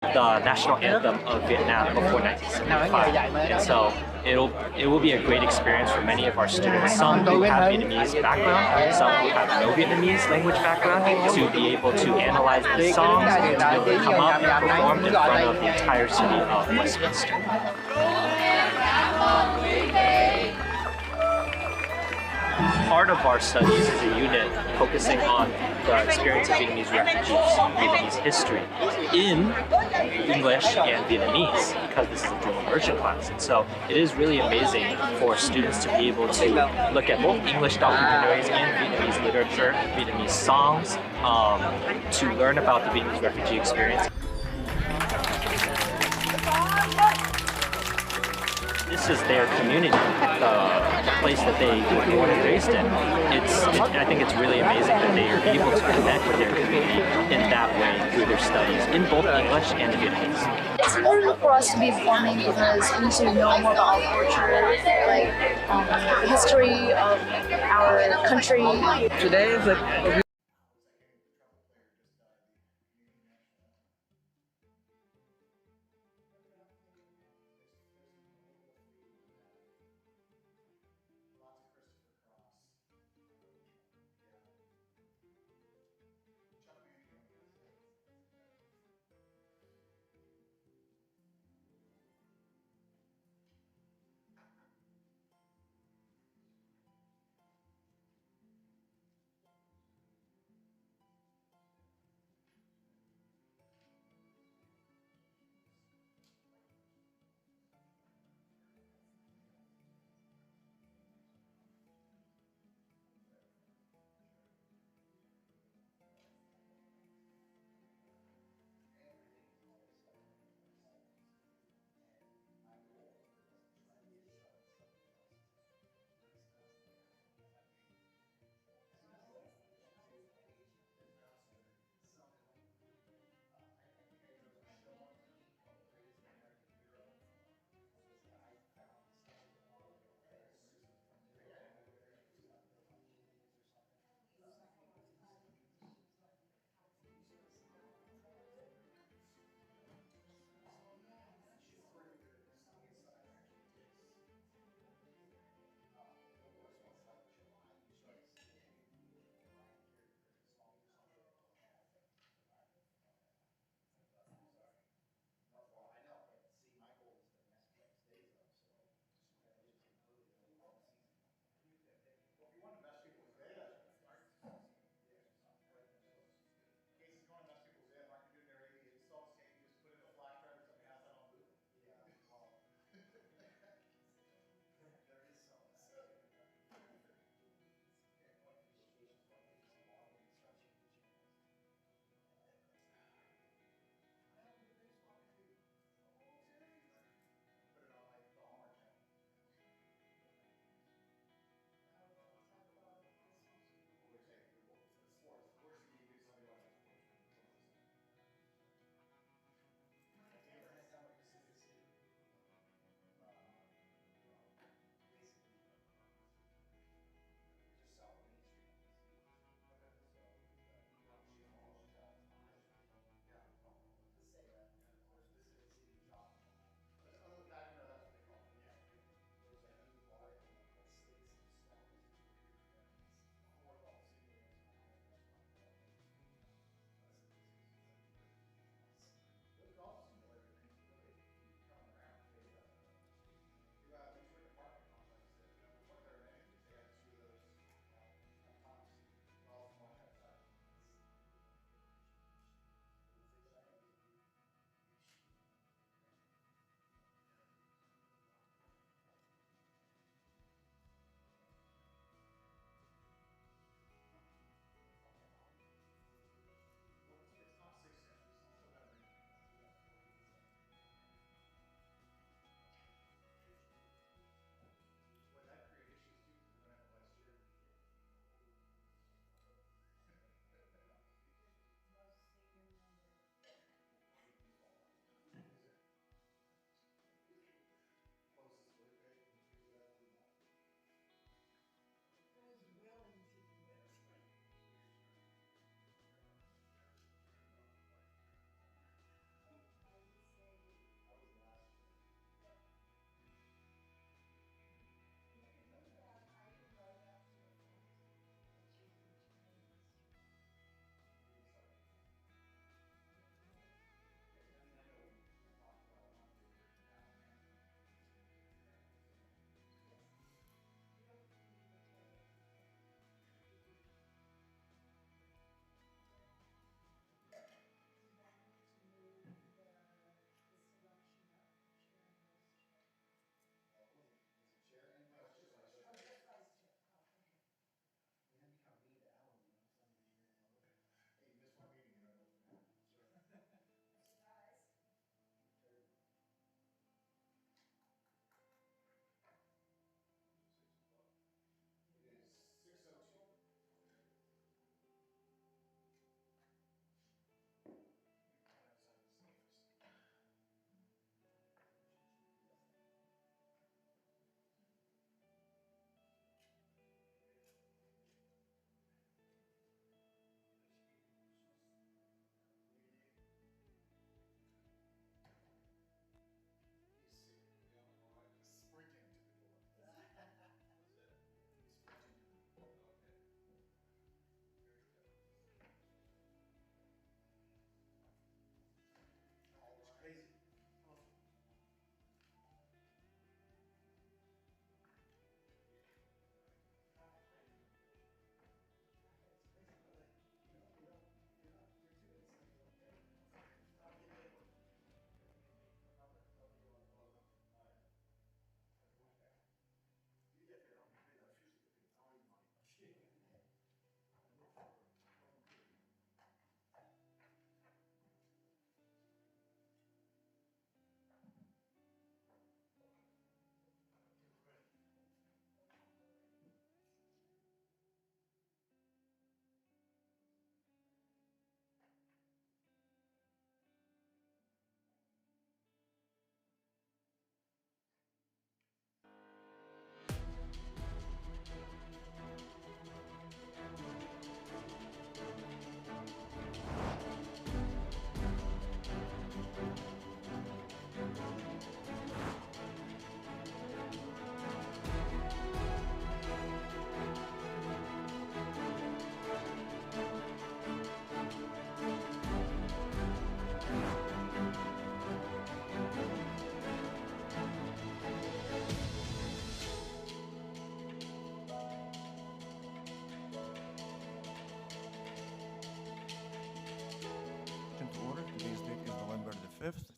the national anthem of Vietnam before 1975. And so it will be a great experience for many of our students, some who have Vietnamese background, some who have no Vietnamese language background, to be able to analyze these songs and to be able to come up and perform in front of the entire city of Westminster. Part of our studies is a unit focusing on the experience of Vietnamese refugees, Vietnamese history in English and Vietnamese, because this is a dual immersion class. And so it is really amazing for students to be able to look at both English documentaries and Vietnamese literature, Vietnamese songs, to learn about the Vietnamese refugee experience. This is their community, the place that they were born and raised in. I think it's really amazing that they are able to connect with their community in that way through their studies in both English and Vietnamese. It's important for us to be informing because we need to know more about our culture, like the history of our country. Today is like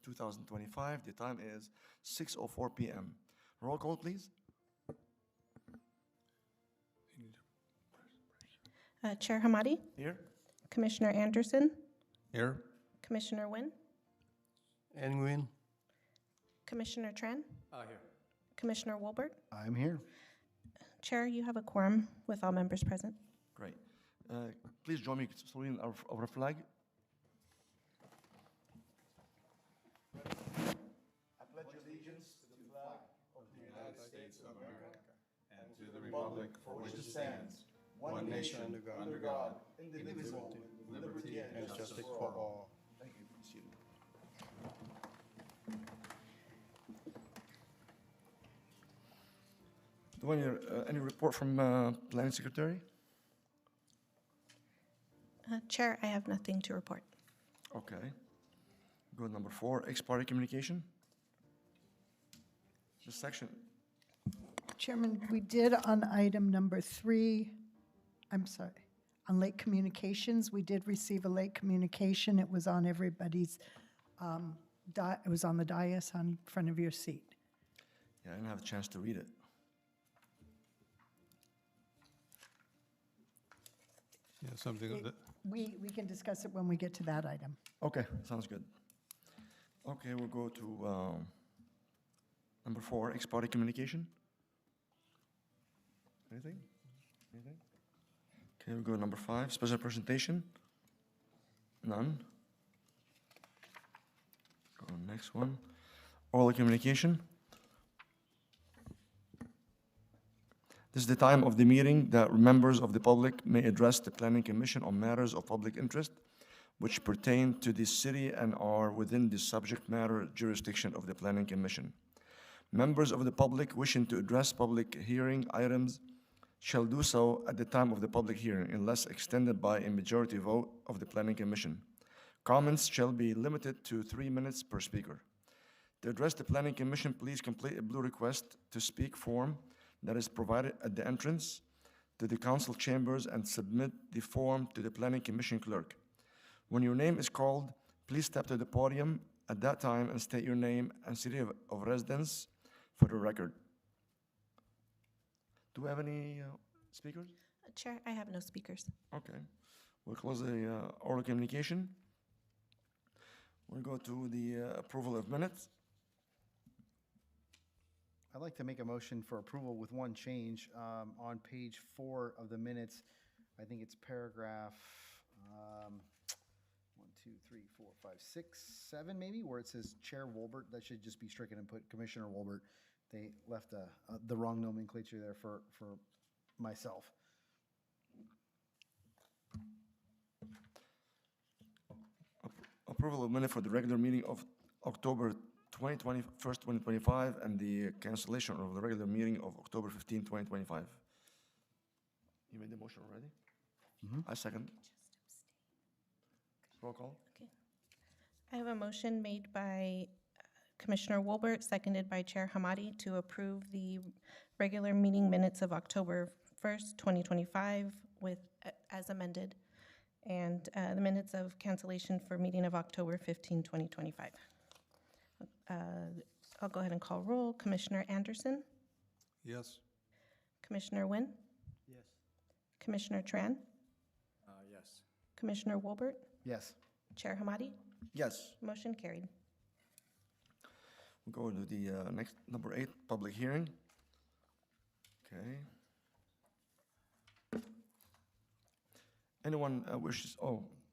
2025. The time is 6:04 p.m. Roll call, please. Chair Hamadi, Here. Commissioner Anderson, Here. Commissioner Nguyen, Nguyen. Commissioner Tran, Here. Commissioner Wolbert. I'm here. Chair, you have a quorum with all members present. Great. Please join me saluting our flag. I pledge allegiance to the flag of the United States of America and to the republic for which it stands, one nation, under God, indivisible, with liberty and justice for all. Thank you. Be seated. Do any report from Planning Secretary? Chair, I have nothing to report. Okay. Go to number 4, ex-party communication. This section, Chairman, we did on item number 3, on late communications, we did receive a late communication. It was on everybody's, it was on the dais on front of your seat. yeah, I didn't have a chance to read it. Yeah, something that, We can discuss it when we get to that item. Okay, sounds good. Okay, we'll go to number 4, ex-party communication. Anything? Anything? Okay, we'll go to number 5, special presentation. None. Go on next one. Oral communication. This is the time of the meeting that members of the public may address the Planning Commission on matters of public interest which pertain to the city and are within the subject matter jurisdiction of the Planning Commission. Members of the public wishing to address public hearing items shall do so at the time of the public hearing unless extended by a majority vote of the Planning Commission. Comments shall be limited to 3 minutes per speaker. To address the Planning Commission, please complete a blue request to speak form that is provided at the entrance to the council chambers and submit the form to the Planning Commission clerk. When your name is called, please step to the podium at that time and state your name and city of residence for the record. Do we have any speakers? Chair, I have no speakers. Okay. We'll close the oral communication. We'll go to the approval of minutes. I'd like to make a motion for approval with one change. On page 4 of the minutes, I think it's paragraph 1, 2, 3, 4, 5, 6, 7 maybe, where it says Chair Wolbert. That should just be stricken and put Commissioner Wolbert. They left the wrong nomenclature there for myself. Approval of minute for the regular meeting of October 2025, and the cancellation of the regular meeting of October 15, 2025. You made the motion already? I second. Roll call. Okay. I have a motion made by Commissioner Wolbert, seconded by Chair Hamadi, to approve the regular meeting minutes of October 1st, 2025 with, as amended, and the minutes of cancellation for meeting of October 15, 2025. I'll go ahead and call roll. Commissioner Anderson, yes. Commissioner Nguyen, Yes. Commissioner Tran, Yes. Commissioner Wolbert, Yes. Chair Hamadi. Yes. Motion carried. We'll go to the next, number 8, public hearing. Okay. Anyone wishes,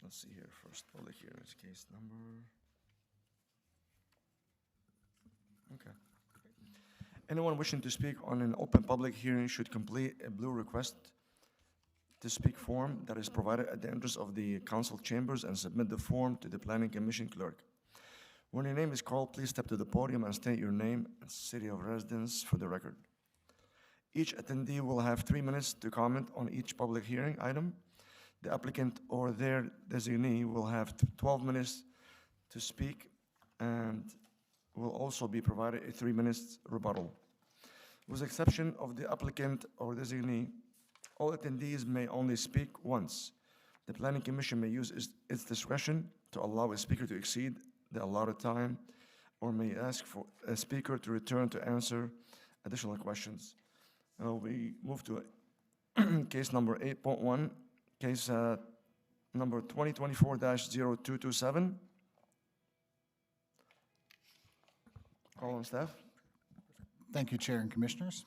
let's see here first, public hearing is case number. Okay. Anyone wishing to speak on an open public hearing should complete a blue request to speak form that is provided at the entrance of the council chambers and submit the form to the Planning Commission clerk. When your name is called, please step to the podium and state your name and city of residence for the record. Each attendee will have 3 minutes to comment on each public hearing item. The applicant or their designee will have 12 minutes to speak and will also be provided a 3 minutes rebuttal. With the exception of the applicant or designee, all attendees may only speak once. The Planning Commission may use its discretion to allow a speaker to exceed the allotted time or may ask for a speaker to return to answer additional questions. We move to case number 8.1, case number 2024-0227. Call on staff. Thank you, Chair and Commissioners.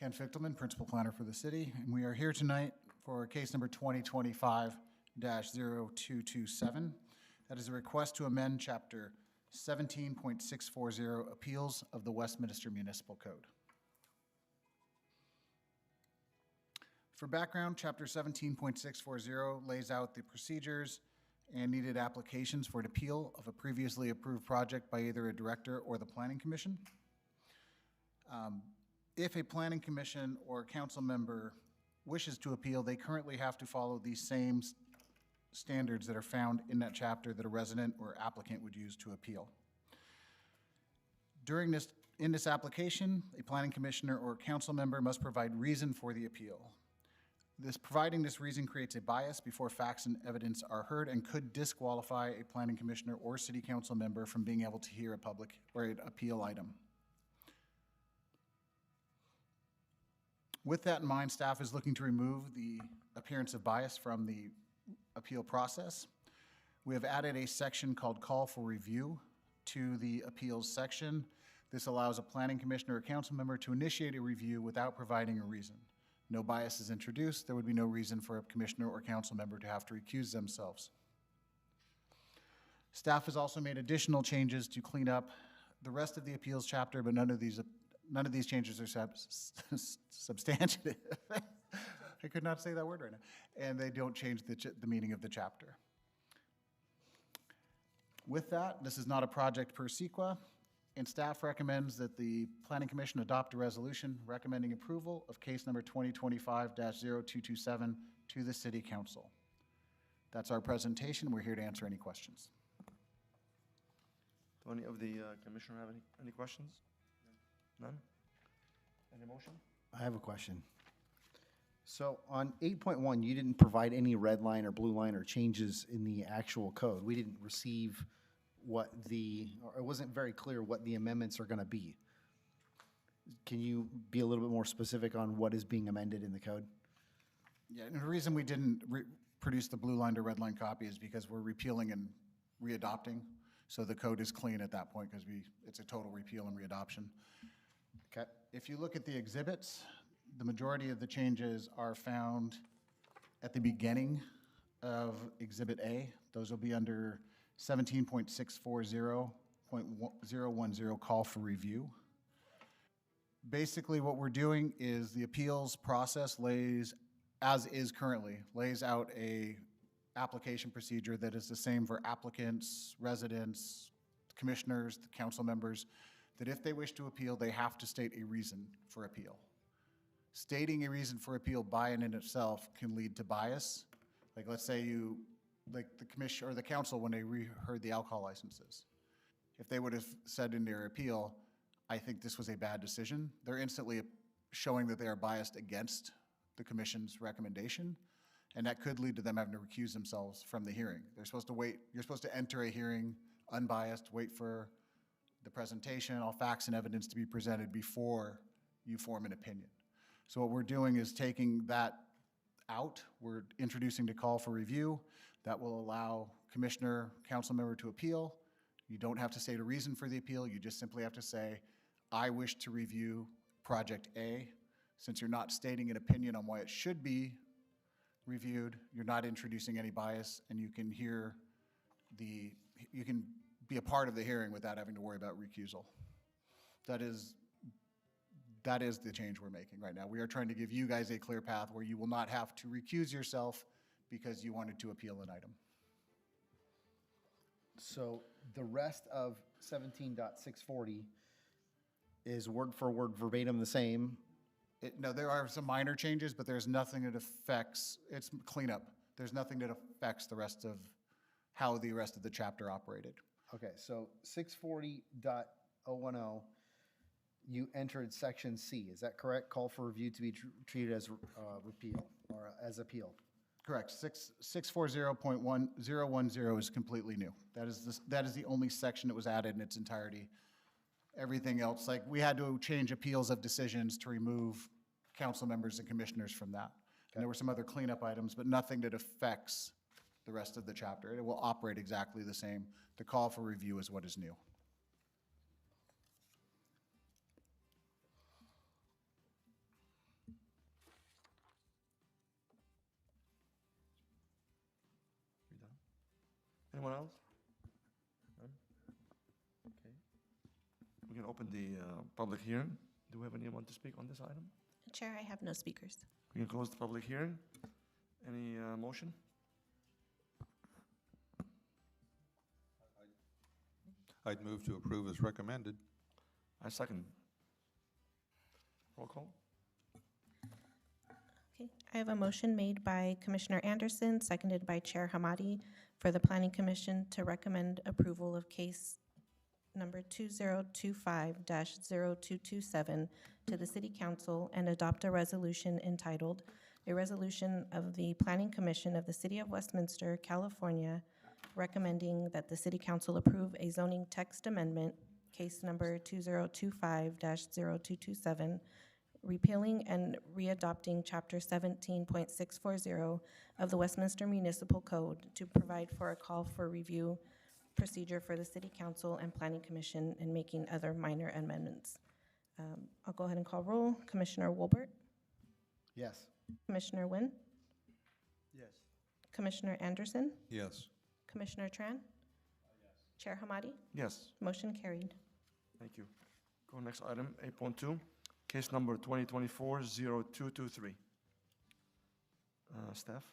Ken Fichtelman, Principal Planner for the city, and we are here tonight for case number 2025-0227. That is a request to amend Chapter 17.640 Appeals of the Westminster Municipal Code. For background, Chapter 17.640 lays out the procedures and needed applications for an appeal of a previously approved project by either a director or the Planning Commission. If a Planning Commission or council member wishes to appeal, they currently have to follow these same standards that are found in that chapter that a resident or applicant would use to appeal. In this application, a Planning Commissioner or council member must provide reason for the appeal. Providing this reason creates a bias before facts and evidence are heard and could disqualify a Planning Commissioner or City Council member from being able to hear a public or an appeal item. With that in mind, staff is looking to remove the appearance of bias from the appeal process. We have added a section called Call for Review to the appeals section. This allows a Planning Commissioner or council member to initiate a review without providing a reason. No bias is introduced. There would be no reason for a commissioner or council member to have to recuse themselves. Staff has also made additional changes to clean up the rest of the appeals chapter, but none of these changes are substantive. I could not say that word right now. And they don't change the meaning of the chapter. With that, this is not a project per sequa, and staff recommends that the Planning Commission adopt a resolution recommending approval of case number 2025-0227 to the City Council. That's our presentation. We're here to answer any questions. Do any of the commissioner have any questions? None? Any motion? I have a question. So on 8.1, you didn't provide any red line or blue line or changes in the actual code. We didn't receive or it wasn't very clear what the amendments are going to be. Can you be a little bit more specific on what is being amended in the code? Yeah, and the reason we didn't produce the blue line to red line copy is because we're repealing and readopting. So the code is clean at that point because it's a total repeal and readoption. Okay. If you look at the exhibits, the majority of the changes are found at the beginning of Exhibit A. Those will be under 17.640.010 Call for Review. Basically, what we're doing is the appeals process lays out a application procedure that is the same for applicants, residents, commissioners, the council members, that if they wish to appeal, they have to state a reason for appeal. Stating a reason for appeal by and in itself can lead to bias. Like, let's say the commission or the council, when they heard the alcohol licenses, if they would have said in their appeal, I think this was a bad decision, they're instantly showing that they are biased against the commission's recommendation, and that could lead to them having to recuse themselves from the hearing. They're supposed to wait, you're supposed to enter a hearing unbiased, wait for the presentation, all facts and evidence to be presented before you form an opinion. So what we're doing is taking that out. We're introducing the call for review. That will allow commissioner, council member to appeal. You don't have to state a reason for the appeal. You just simply have to say, I wish to review project A. Since you're not stating an opinion on why it should be reviewed, you're not introducing any bias, and you can be a part of the hearing without having to worry about recusal. That is the change we're making right now. We are trying to give you guys a clear path where you will not have to recuse yourself because you wanted to appeal an item. So the rest of 17.640 is word for word verbatim the same. No, there are some minor changes, but there's nothing that affects, it's cleanup. There's nothing that affects the rest of how the rest of the chapter operated. Okay, so 640.010, you entered section C, is that correct? Call for review to be treated as repeal or as appeal. Correct. 640.1010 is completely new. That is the only section that was added in its entirety. Everything else, like, we had to change appeals of decisions to remove council members and commissioners from that. And there were some other cleanup items, but nothing that affects the rest of the chapter. It will operate exactly the same. The call for review is what is new. We done? Anyone else? None? Okay. We can open the public hearing. Do we have anyone to speak on this item? Chair, I have no speakers. We can close the public hearing. Any motion? I'd move to approve as recommended. I second. Roll call. Okay, I have a motion made by Commissioner Anderson, seconded by Chair Hamadi, for the Planning Commission to recommend approval of case number 2025-0227 to the City Council and adopt a resolution entitled, "A Resolution of the Planning Commission of the City of Westminster, California, recommending that the City Council approve a zoning text amendment, case number 2025-0227, repealing and readopting Chapter 17.640 of the Westminster Municipal Code to provide for a call for review procedure for the City Council and Planning Commission and making other minor amendments." I'll go ahead and call roll. Commissioner Wolbert, Yes. Commissioner Nguyen, Yes. Commissioner Anderson, Yes. Commissioner Tran? Chair Hamadi? Yes. Motion carried. Thank you. Go next item, 8.2, case number 2024-0223. Staff?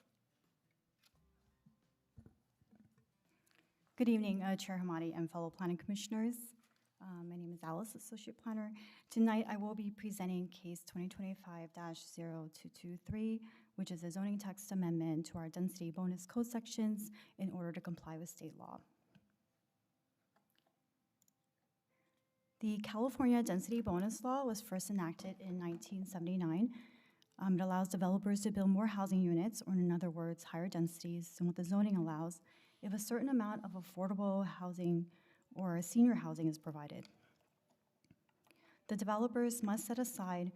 Good evening, Chair Hamadi and fellow planning commissioners. My name is Alice, Associate Planner. Tonight, I will be presenting case 2025-0223, which is a zoning text amendment to our density bonus code sections in order to comply with state law. The California Density Bonus Law was first enacted in 1979. It allows developers to build more housing units, or in other words, higher densities than what the zoning allows, if a certain amount of affordable housing or senior housing is provided. The developers must set aside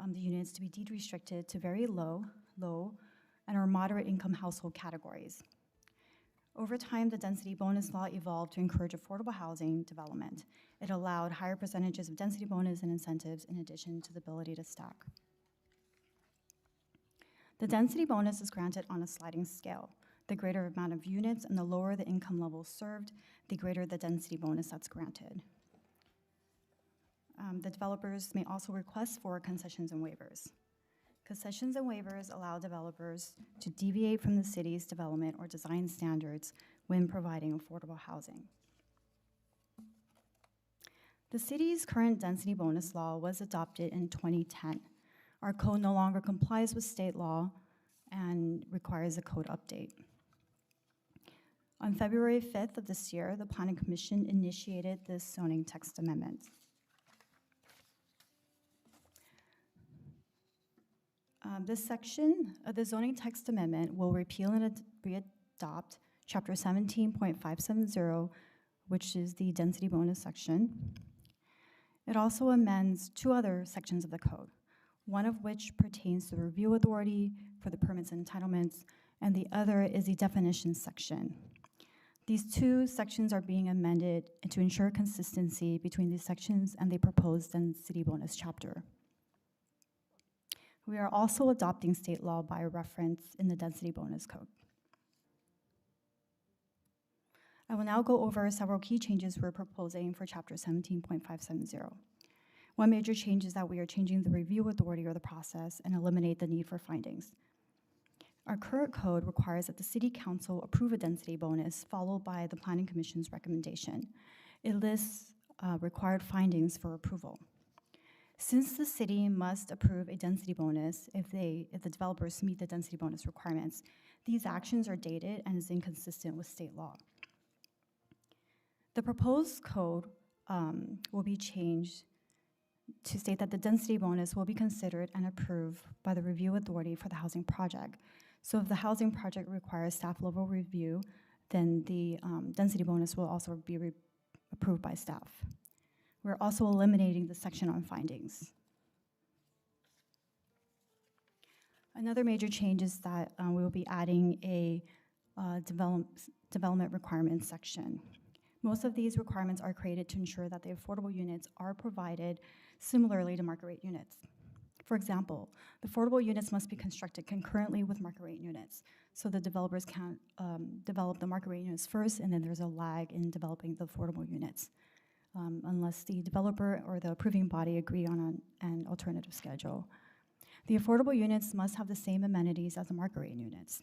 the units to be deed restricted to very low, and or moderate income household categories. Over time, the density bonus law evolved to encourage affordable housing development. It allowed higher percentages of density bonus and incentives in addition to the ability to stack. The density bonus is granted on a sliding scale. The greater amount of units and the lower the income level served, the greater the density bonus that's granted. The developers may also request for concessions and waivers. Concessions and waivers allow developers to deviate from the city's development or design standards when providing affordable housing. The city's current density bonus law was adopted in 2010. Our code no longer complies with state law and requires a code update. On February 5th of this year, the Planning Commission initiated this zoning text amendment. This section of the zoning text amendment will repeal and readopt Chapter 17.570, which is the density bonus section. It also amends two other sections of the code, one of which pertains to the review authority for the permits and entitlements, and the other is the definitions section. These two sections are being amended to ensure consistency between these sections and the proposed density bonus chapter. We are also adopting state law by reference in the density bonus code. I will now go over several key changes we're proposing for Chapter 17.570. One major change is that we are changing the review authority or the process and eliminate the need for findings. Our current code requires that the City Council approve a density bonus followed by the Planning Commission's recommendation. It lists required findings for approval. Since the city must approve a density bonus if the developers meet the density bonus requirements, these actions are dated and is inconsistent with state law. The proposed code will be changed to state that the density bonus will be considered and approved by the review authority for the housing project. So if the housing project requires staff level review, then the density bonus will also be approved by staff. We're also eliminating the section on findings. Another major change is that we will be adding a development requirements section. Most of these requirements are created to ensure that the affordable units are provided similarly to market rate units. For example, the affordable units must be constructed concurrently with market rate units, so the developers can't develop the market rate units first, and then there's a lag in developing the affordable units, unless the developer or the approving body agree on an alternative schedule. The affordable units must have the same amenities as the market rate units.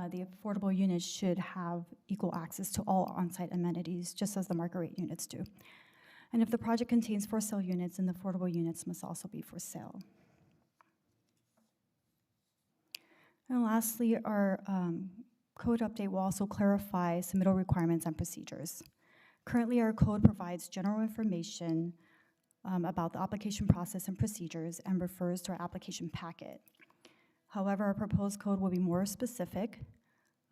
The affordable units should have equal access to all on-site amenities, just as the market rate units do. And if the project contains for sale units, then the affordable units must also be for sale. And lastly, our code update will also clarify submittal requirements and procedures. Currently, our code provides general information about the application process and procedures and refers to our application packet. However, our proposed code will be more specific.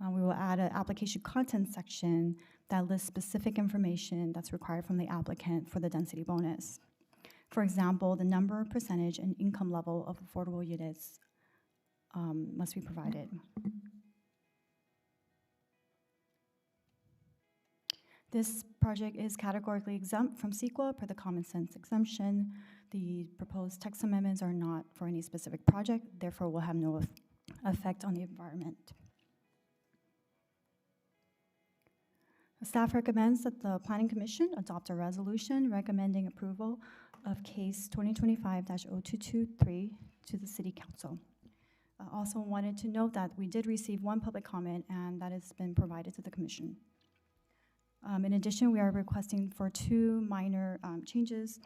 We will add an application content section that lists specific information that's required from the applicant for the density bonus. For example, the number, percentage, and income level of affordable units must be provided. This project is categorically exempt from CEQA per the common sense exemption. The proposed text amendments are not for any specific project, therefore will have no effect on the environment. The staff recommends that the Planning Commission adopt a resolution recommending approval of case 2025-0223 to the City Council. I also wanted to note that we did receive one public comment, and that has been provided to the Commission. In addition, we are requesting for two minor changes,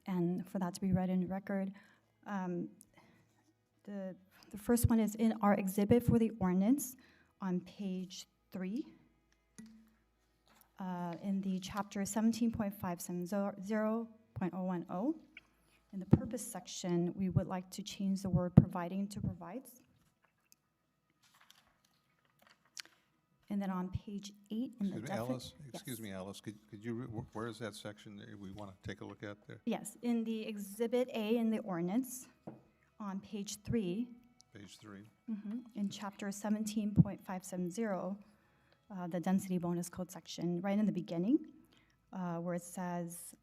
and for that to be read in the record. The first one is in our exhibit for the ordinance on page 3. In the chapter 17.570.010, in the purpose section, we would like to change the word providing to provides. And then on page 8 in the Excuse me, Alice, could you, where is that section that we want to take a look at there? Yes, in the exhibit A in the ordinance on page 3. Page 3. In chapter 17.570, the density bonus code section, right in the beginning, where it says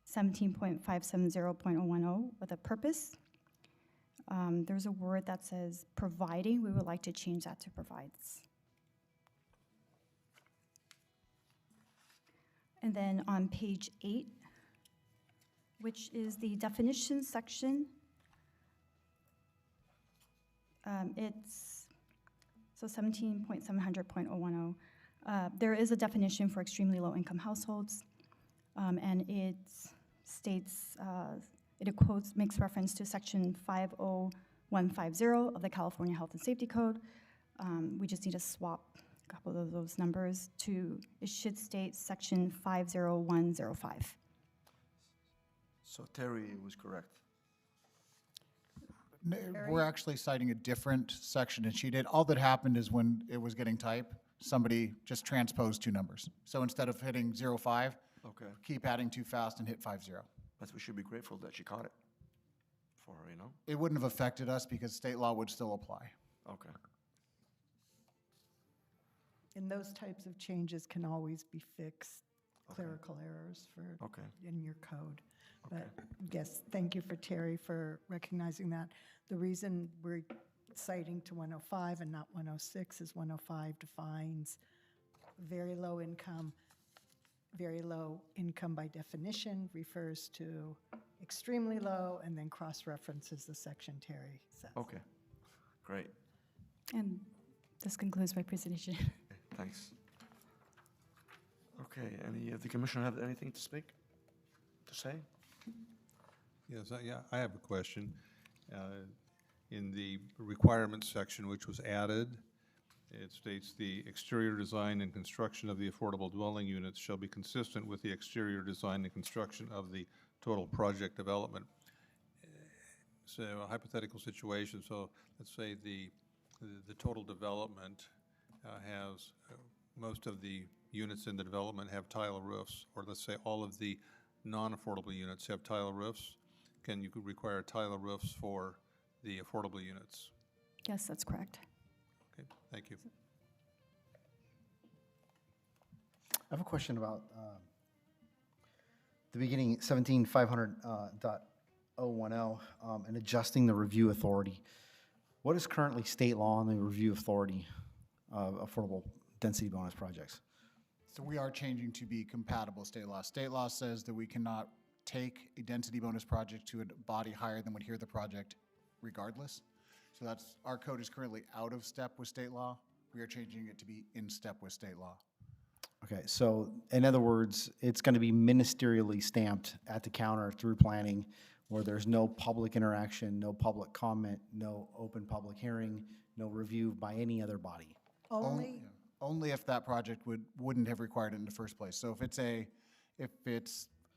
17.570.010 with a purpose. There's a word that says providing. We would like to change that to provides. And then on page 8, which is the definition section, it's so 17.700.010. There is a definition for extremely low income households, and it states, it quotes, makes reference to section 50150 of the California Health and Safety Code. We just need to swap a couple of those numbers to, it should state section 50105. So Terry was correct. We're actually citing a different section, and she did. All that happened is when it was getting typed, somebody just transposed two numbers. So instead of hitting 05, Okay. keep adding too fast and hit 50. But we should be grateful that she caught it for her, you know? It wouldn't have affected us because state law would still apply. Okay. And those types of changes can always be fixed, clerical errors in your code. But yes, thank you for Terry for recognizing that. The reason we're citing to 105 and not 106 is 105 defines very low income. Very low income by definition refers to extremely low and then cross-references the section Terry says. Okay, great. And this concludes my presentation. Thanks. Okay, any of the commissioner have anything to say? Yes, I have a question. In the requirements section, which was added, it states the exterior design and construction of the affordable dwelling units shall be consistent with the exterior design and construction of the total project development. So a hypothetical situation, so let's say the total development has, most of the units in the development have tile roofs, or let's say all of the non-affordable units have tile roofs. Can you require tile roofs for the affordable units? Yes, that's correct. Okay, thank you. I have a question about the beginning 17,500.010 and adjusting the review authority. What is currently state law on the review authority of affordable density bonus projects? So we are changing to be compatible state law. State law says that we cannot take a density bonus project to a body higher than would hear the project regardless. So that's, our code is currently out of step with state law. We are changing it to be in step with state law. Okay, so in other words, it's going to be ministerially stamped at the counter through planning, where there's no public interaction, no public comment, no open public hearing, no review by any other body. Only, Only if that project wouldn't have required it in the first place. So if it's a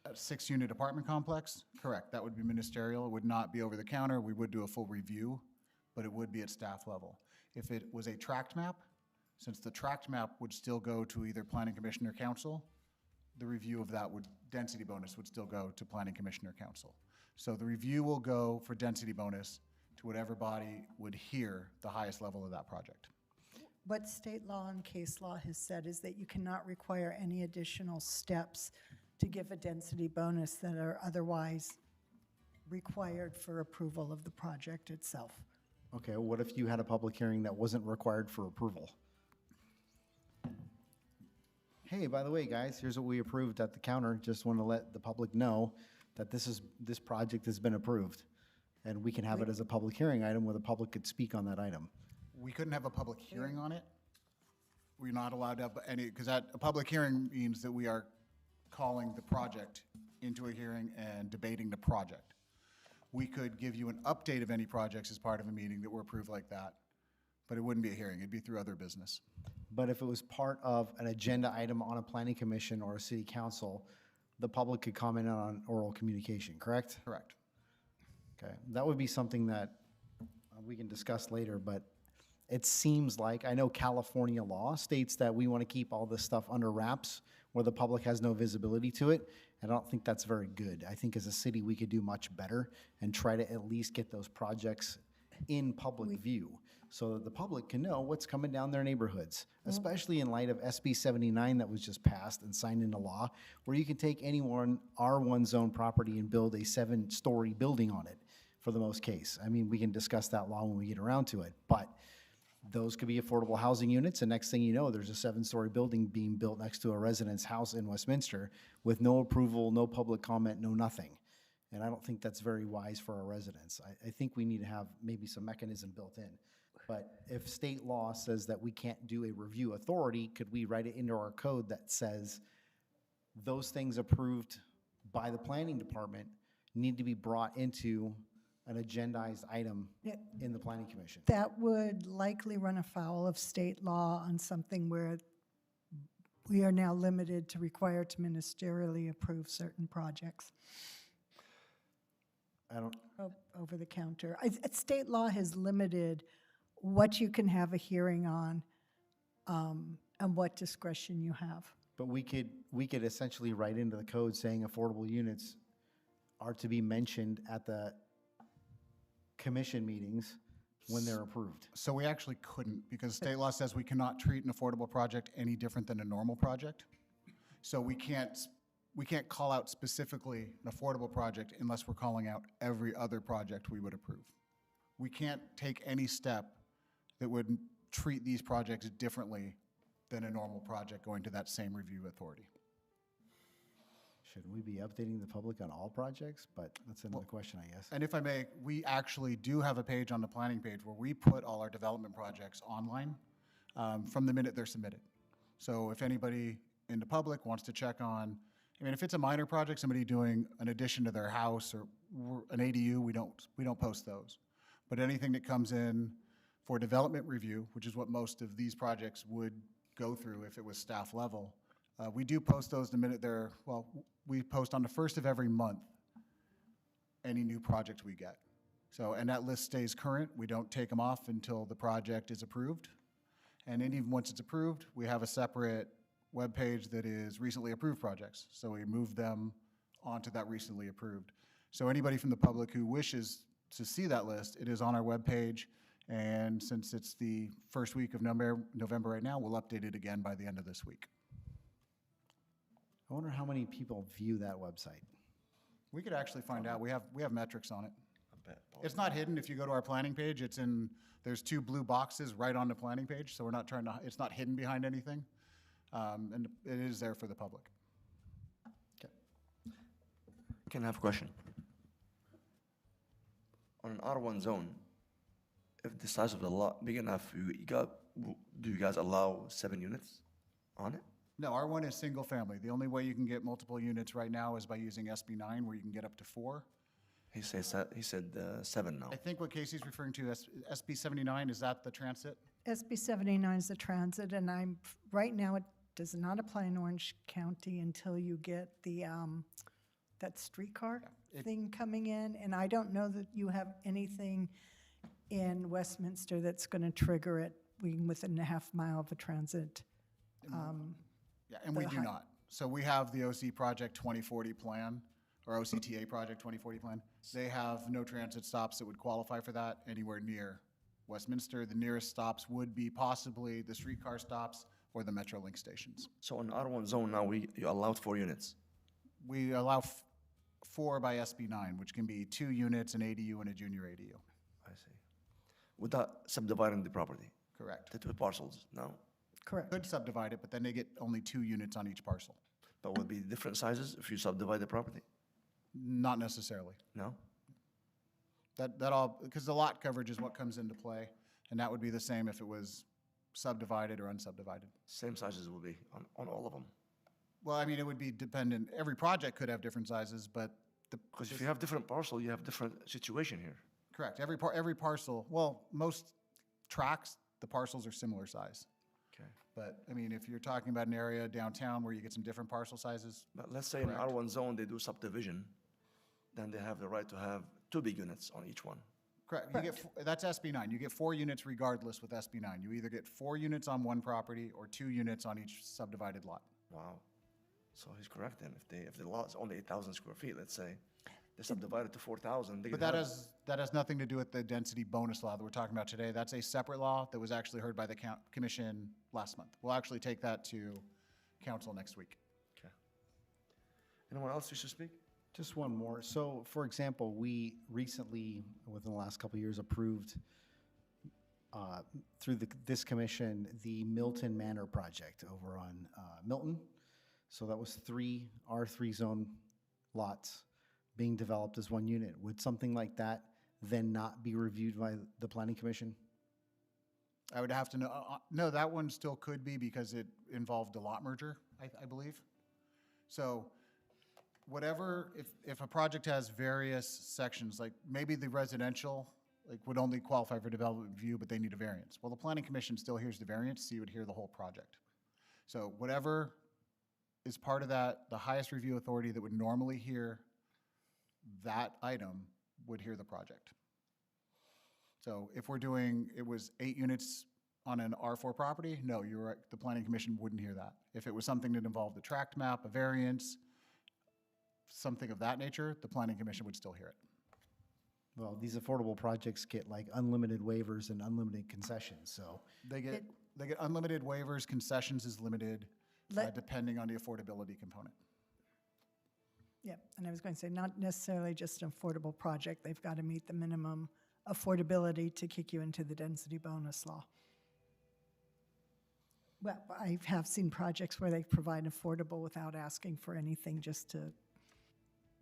6-unit apartment complex, correct, that would be ministerial. It would not be over the counter. We would do a full review, but it would be at staff level. If it was a tract map, since the tract map would still go to either planning commission or council, the review of that density bonus would still go to planning commission or council. So the review will go for density bonus to whatever body would hear the highest level of that project. what state law and case law has said is that you cannot require any additional steps to give a density bonus that are otherwise required for approval of the project itself. Okay, what if you had a public hearing that wasn't required for approval? Hey, by the way, guys, here's what we approved at the counter. Just want to let the public know that this project has been approved. And we can have it as a public hearing item where the public could speak on that item. We couldn't have a public hearing on it. We're not allowed to have any, because a public hearing means that we are calling the project into a hearing and debating the project. We could give you an update of any projects as part of a meeting that were approved like that, but it wouldn't be a hearing. It'd be through other business. But if it was part of an agenda item on a planning commission or a city council, the public could comment on oral communication, correct? Correct. Okay, that would be something that we can discuss later, but it seems like, I know California law states that we want to keep all this stuff under wraps where the public has no visibility to it, and I don't think that's very good. I think as a city, we could do much better and try to at least get those projects in public view so that the public can know what's coming down their neighborhoods, especially in light of SB 79 that was just passed and signed into law, where you can take any one R1 zone property and build a 7-story building on it for the most case. I mean, we can discuss that law when we get around to it, but those could be affordable housing units, and next thing you know, there's a 7-story building being built next to a resident's house in Westminster with no approval, no public comment, no nothing. And I don't think that's very wise for our residents. I think we need to have maybe some mechanism built in. But if state law says that we can't do a review authority, could we write it into our code that says those things approved by the planning department need to be brought into an agendized item in the planning commission? That would likely run afoul of state law on something where we are now limited to require to ministerially approve certain projects. I don't, Over the counter. State law has limited what you can have a hearing on and what discretion you have. but we could essentially write into the code saying affordable units are to be mentioned at the commission meetings when they're approved. So we actually couldn't, because state law says we cannot treat an affordable project any different than a normal project. So we can't call out specifically an affordable project unless we're calling out every other project we would approve. We can't take any step that would treat these projects differently than a normal project going to that same review authority. Should we be updating the public on all projects? But that's another question, I guess. And if I may, we actually do have a page on the planning page where we put all our development projects online from the minute they're submitted. So if anybody in the public wants to check on, I mean, if it's a minor project, somebody doing an addition to their house or an ADU, we don't post those. But anything that comes in for development review, which is what most of these projects would go through if it was staff level, we do post those the minute they're, well, we post on the first of every month any new project we get. So, and that list stays current. We don't take them off until the project is approved. And then even once it's approved, we have a separate webpage that is recently approved projects. So we move them onto that recently approved. So anybody from the public who wishes to see that list, it is on our webpage. And since it's the first week of November right now, we'll update it again by the end of this week. I wonder how many people view that website. We could actually find out. We have metrics on it. I bet. It's not hidden. If you go to our planning page, there's 2 blue boxes right on the planning page, so we're not it's not hidden behind anything. And it is there for the public. Can I have a question? On an R1 zone, if the size of the lot big enough, do you guys allow 7 units on it? No, R1 is single family. The only way you can get multiple units right now is by using SB9, where you can get up to 4. He said 7 now. I think what Casey's referring to, SB 79, is that the transit? SB 79 is the transit, and right now, it does not apply in Orange County until you get the, that streetcar thing coming in, and I don't know that you have anything in Westminster that's going to trigger it within a half mile of a transit. Yeah, and we do not. So we have the OC Project 2040 plan, or OCTA Project 2040 plan. They have no transit stops that would qualify for that anywhere near Westminster. The nearest stops would be possibly the streetcar stops or the Metrolink stations. So in R1 zone now, you allowed 4 units. We allow 4 by SB9, which can be 2 units, an ADU, and a junior ADU. I see. Without subdividing the property? Correct. The 2 parcels, no? Correct. Could subdivide it, but then they get only 2 units on each parcel. But would be different sizes if you subdivide the property? Not necessarily. No? That all, because the lot coverage is what comes into play, and that would be the same if it was subdivided or unsubdivided. Same sizes will be on all of them? Well, I mean, it would be dependent. Every project could have different sizes, but Because if you have different parcel, you have different situation here. correct. Every parcel, well, most tracts, the parcels are similar size. Okay. But, I mean, if you're talking about an area downtown where you get some different parcel sizes, But let's say in Correct. R1 zone, they do subdivision, then they have the right to have 2 big units on each one. correct. You get, that's SB9. You get 4 units regardless with SB9. You either get 4 units on one property or 2 units on each subdivided lot. Wow. So he's correct then. If the lot's only 8,000 square feet, let's say, they subdivide it to 4,000. But that has nothing to do with the density bonus law that we're talking about today. That's a separate law that was actually heard by the commission last month. We'll actually take that to council next week. Okay. Anyone else wish to speak? Just one more. So, for example, we recently, within the last couple of years, approved through this commission, the Milton Manor project over on Milton. So that was 3 R3 zone lots being developed as 1 unit. Would something like that then not be reviewed by the planning commission? I would have to know, no, that one still could be because it involved a lot merger, I believe. So whatever, if a project has various sections, like maybe the residential, like would only qualify for development review, but they need a variance. Well, the planning commission still hears the variance, so you would hear the whole project. So whatever is part of that, the highest review authority that would normally hear that item would hear the project. So if we're doing, it was 8 units on an R4 property, no, you're right, the planning commission wouldn't hear that. If it was something that involved a tract map, a variance, something of that nature, the planning commission would still hear it. Well, these affordable projects get like unlimited waivers and unlimited concessions, so. They get unlimited waivers, concessions is limited, depending on the affordability component. Yep, and I was going to say, not necessarily just an affordable project, they've got to meet the minimum affordability to kick you into the density bonus law. Well, I have seen projects where they provide affordable without asking for anything, just to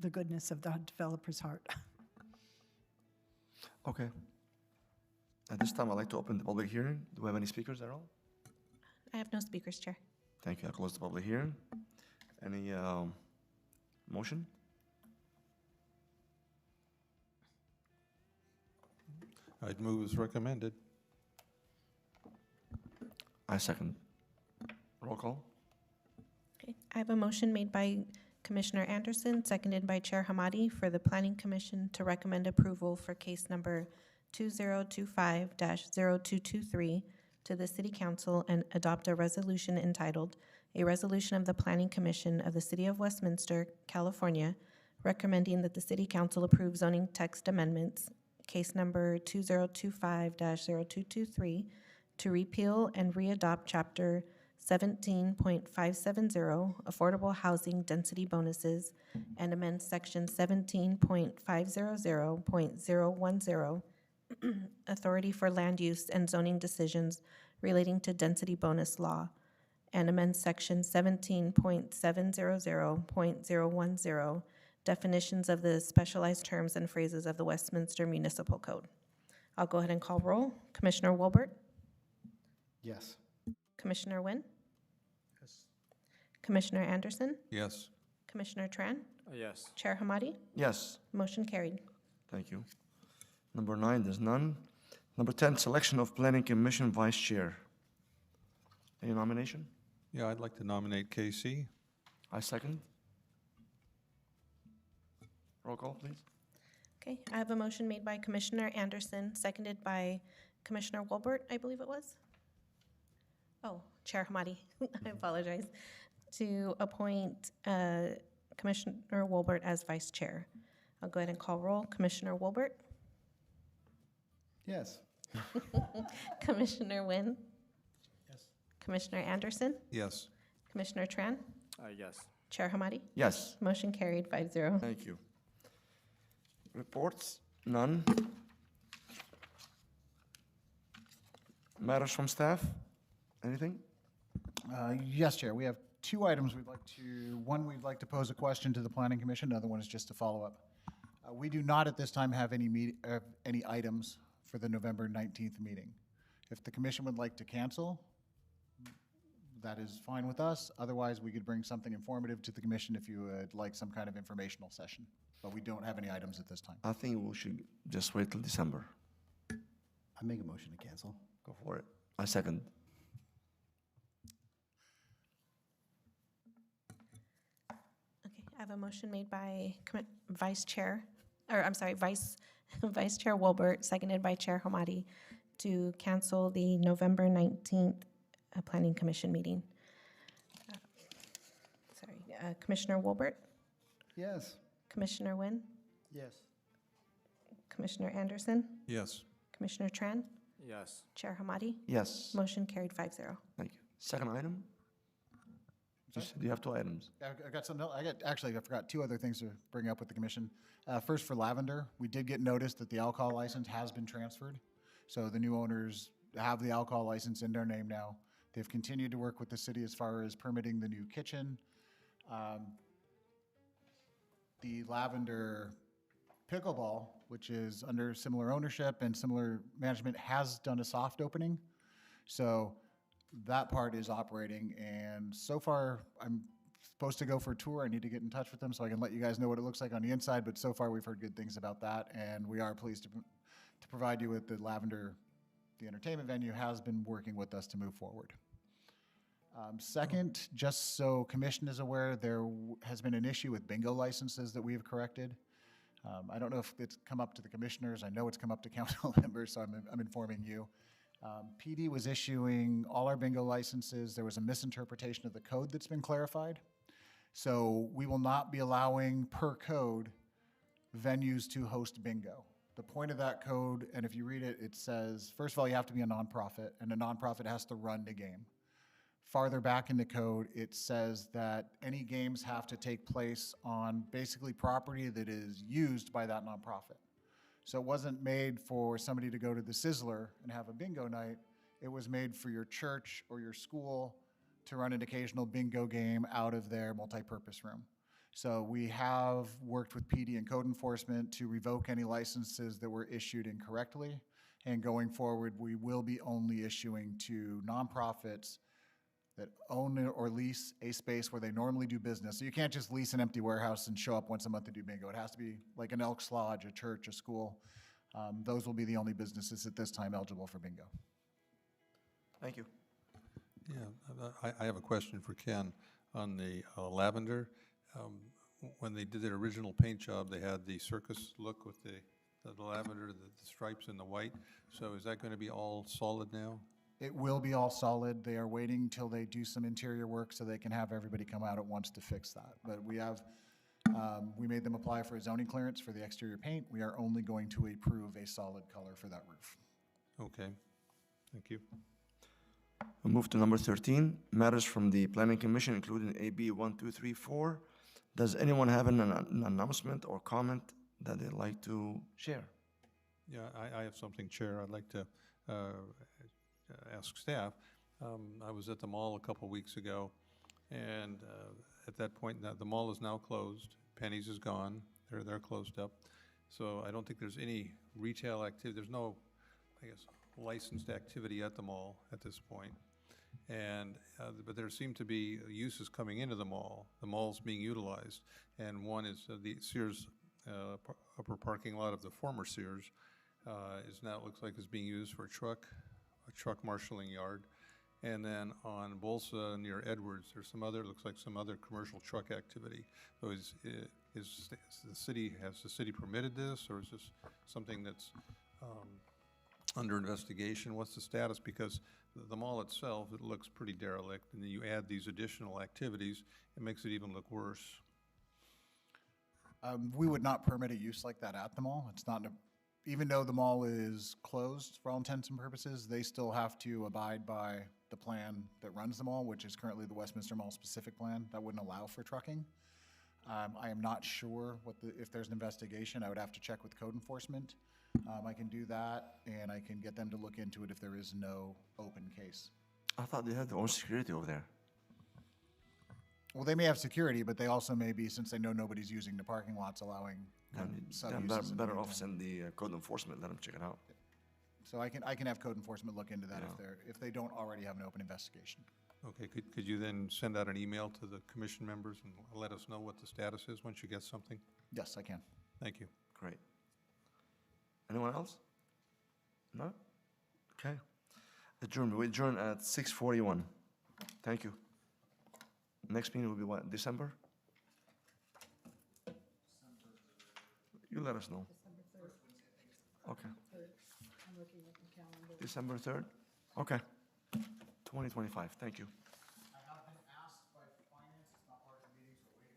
the goodness of the developer's heart. Okay. At this time, I'd like to open the public hearing. Do we have any speakers at all? I have no speakers, Chair. Thank you. I close the public hearing. Any motion? I'd move as recommended. I second. Roll call. Okay, I have a motion made by Commissioner Anderson, seconded by Chair Hamadi, for the Planning Commission to recommend approval for case number 2025-0223 to the City Council and adopt a resolution entitled, "A Resolution of the Planning Commission of the City of Westminster, California, recommending that the City Council approve zoning text amendments, case number 2025-0223, to repeal and readopt Chapter 17.570, Affordable Housing Density Bonuses, and amend Section 17.500.010, Authority for Land Use and Zoning Decisions relating to Density Bonus Law, and amend Section 17.700.010, Definitions of the Specialized Terms and Phrases of the Westminster Municipal Code. I'll go ahead and call roll. Commissioner Wolbert? Yes. Commissioner Wynn? Yes. Commissioner Anderson? Yes. Commissioner Tran? Yes. Chair Hamadi? Yes. Motion carried. Thank you. Number 9, there's none. Number 10, selection of Planning Commission Vice Chair. Any nomination? Yeah, I'd like to nominate Casey. I second. Roll call, please. Okay, I have a motion made by Commissioner Anderson, seconded by Commissioner Wolbert, I believe it was. Oh, Chair Hamadi, I apologize, to appoint Commissioner Wolbert as Vice Chair. I'll go ahead and call roll. Commissioner Wolbert? Yes. Commissioner Wynn? Yes. Commissioner Anderson? Yes. Commissioner Tran? Yes. Chair Hamadi? Yes. Motion carried 5-0. Thank you. Reports? None. Matters from staff? Anything? Yes, Chair, we have 2 items we'd like to, one, we'd like to pose a question to the Planning Commission, the other one is just a follow-up. We do not at this time have any items for the November 19th meeting. If the commission would like to cancel, that is fine with us. Otherwise, we could bring something informative to the commission if you would like some kind of informational session. But we don't have any items at this time. I think we should just wait till December. I make a motion to cancel. Go for it. I second. Okay, I have a motion made by Vice Chair Wolbert, seconded by Chair Hamadi, to cancel the November 19th Planning Commission meeting. Commissioner Wolbert? Yes. Commissioner Wynn? Yes. Commissioner Anderson? Yes. Commissioner Tran? Yes. Chair Hamadi? Yes. Motion carried 5-0. Thank you. Second item? You have 2 items. I got some, actually, I forgot 2 other things to bring up with the commission. First, for Lavender, we did get notice that the alcohol license has been transferred. So the new owners have the alcohol license in their name now. They've continued to work with the city as far as permitting the new kitchen. The Lavender Pickleball, which is under similar ownership and similar management, has done a soft opening. So that part is operating, and so far I'm supposed to go for a tour. I need to get in touch with them so I can let you guys know what it looks like on the inside, but so far we've heard good things about that, and we are pleased to provide you with the Lavender. The entertainment venue has been working with us to move forward. Second, just so commission is aware, there has been an issue with bingo licenses that we have corrected. I don't know if it's come up to the commissioners. I know it's come up to council members, so I'm informing you. PD was issuing all our bingo licenses. There was a misinterpretation of the code that's been clarified. So we will not be allowing, per code, venues to host bingo. The point of that code, and if you read it, it says, first of all, you have to be a nonprofit, and a nonprofit has to run the game. Farther back in the code, it says that any games have to take place on basically property that is used by that nonprofit. So it wasn't made for somebody to go to the Sizzler and have a bingo night. It was made for your church or your school to run an occasional bingo game out of their multi-purpose room. So we have worked with PD and code enforcement to revoke any licenses that were issued incorrectly. And going forward, we will be only issuing to nonprofits that own or lease a space where they normally do business. So you can't just lease an empty warehouse and show up once a month to do bingo. It has to be like an Elks Lodge, a church, a school. Those will be the only businesses at this time eligible for bingo. Thank you. Yeah, I have a question for Ken on the Lavender. when they did their original paint job, they had the circus look with the lavender, the stripes and the white. So is that going to be all solid now? It will be all solid. They are waiting till they do some interior work so they can have everybody come out at once to fix that. But we have, we made them apply for a zoning clearance for the exterior paint. We are only going to approve a solid color for that roof. Okay, thank you. We move to number 13, matters from the Planning Commission, including AB 1234. Does anyone have an announcement or comment that they'd like to share? Yeah, I have something, Chair. I'd like to ask staff. I was at the mall a couple weeks ago, and at that point, the mall is now closed. Penny's is gone. They're closed up. So I don't think there's any retail activity. There's no, I guess, licensed activity at the mall at this point. And, but there seem to be uses coming into the mall. The mall's being utilized. And one is the Sears upper parking lot of the former Sears is now, it looks like, is being used for a truck marshaling yard. And then on Bolsa near Edwards, there's some other, looks like some other commercial truck activity. So has the city permitted this, or is this something that's under investigation? What's the status? Because the mall itself, it looks pretty derelict, and then you add these additional activities, it makes it even look worse. We would not permit a use like that at the mall. It's not, even though the mall is closed for all intents and purposes, they still have to abide by the plan that runs the mall, which is currently the Westminster Mall specific plan that wouldn't allow for trucking. I am not sure if there's an investigation. I would have to check with code enforcement. I can do that, and I can get them to look into it if there is no open case. I thought they had their own security over there. Well, they may have security, but they also may be, since they know nobody's using the parking lots, allowing sub-uses. Better off send the code enforcement, let them check it out. So I can have code enforcement look into that if they don't already have an open investigation. Okay, could you then send out an email to the commission members and let us know what the status is once you get something? Yes, I can. Thank you. Great. Anyone else? No? Okay. Adjourn. We adjourn at 6:41. Thank you. Next meeting will be what, December? You let us know. Okay. December 3rd? Okay. 2025, thank you. I have been asked by finance, it's not part of the meeting, so wait,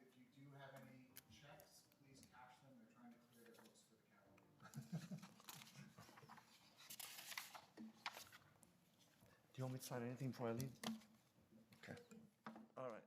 if you do have any checks, please cash them, they're trying to clear their books for the calendar. Do you want me to sign anything before I leave? Okay. All right.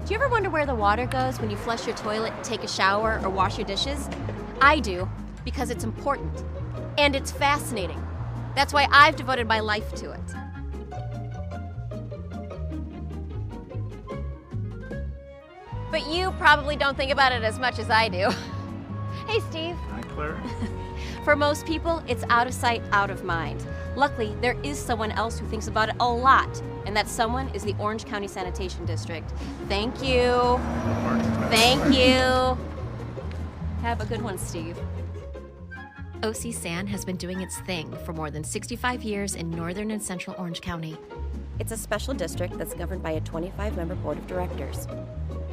Do you ever wonder where the water goes when you flush your toilet, take a shower, or wash your dishes? I do, because it's important. And it's fascinating. That's why I've devoted my life to it. But you probably don't think about it as much as I do. Hey, Steve. Hi, Claire. For most people, it's out of sight, out of mind. Luckily, there is someone else who thinks about it a lot, and that someone is the Orange County Sanitation District. Thank you. Thank you. Have a good one, Steve. OC San has been doing its thing for more than 65 years in northern and central Orange County. It's a special district that's governed by a 25-member board of directors.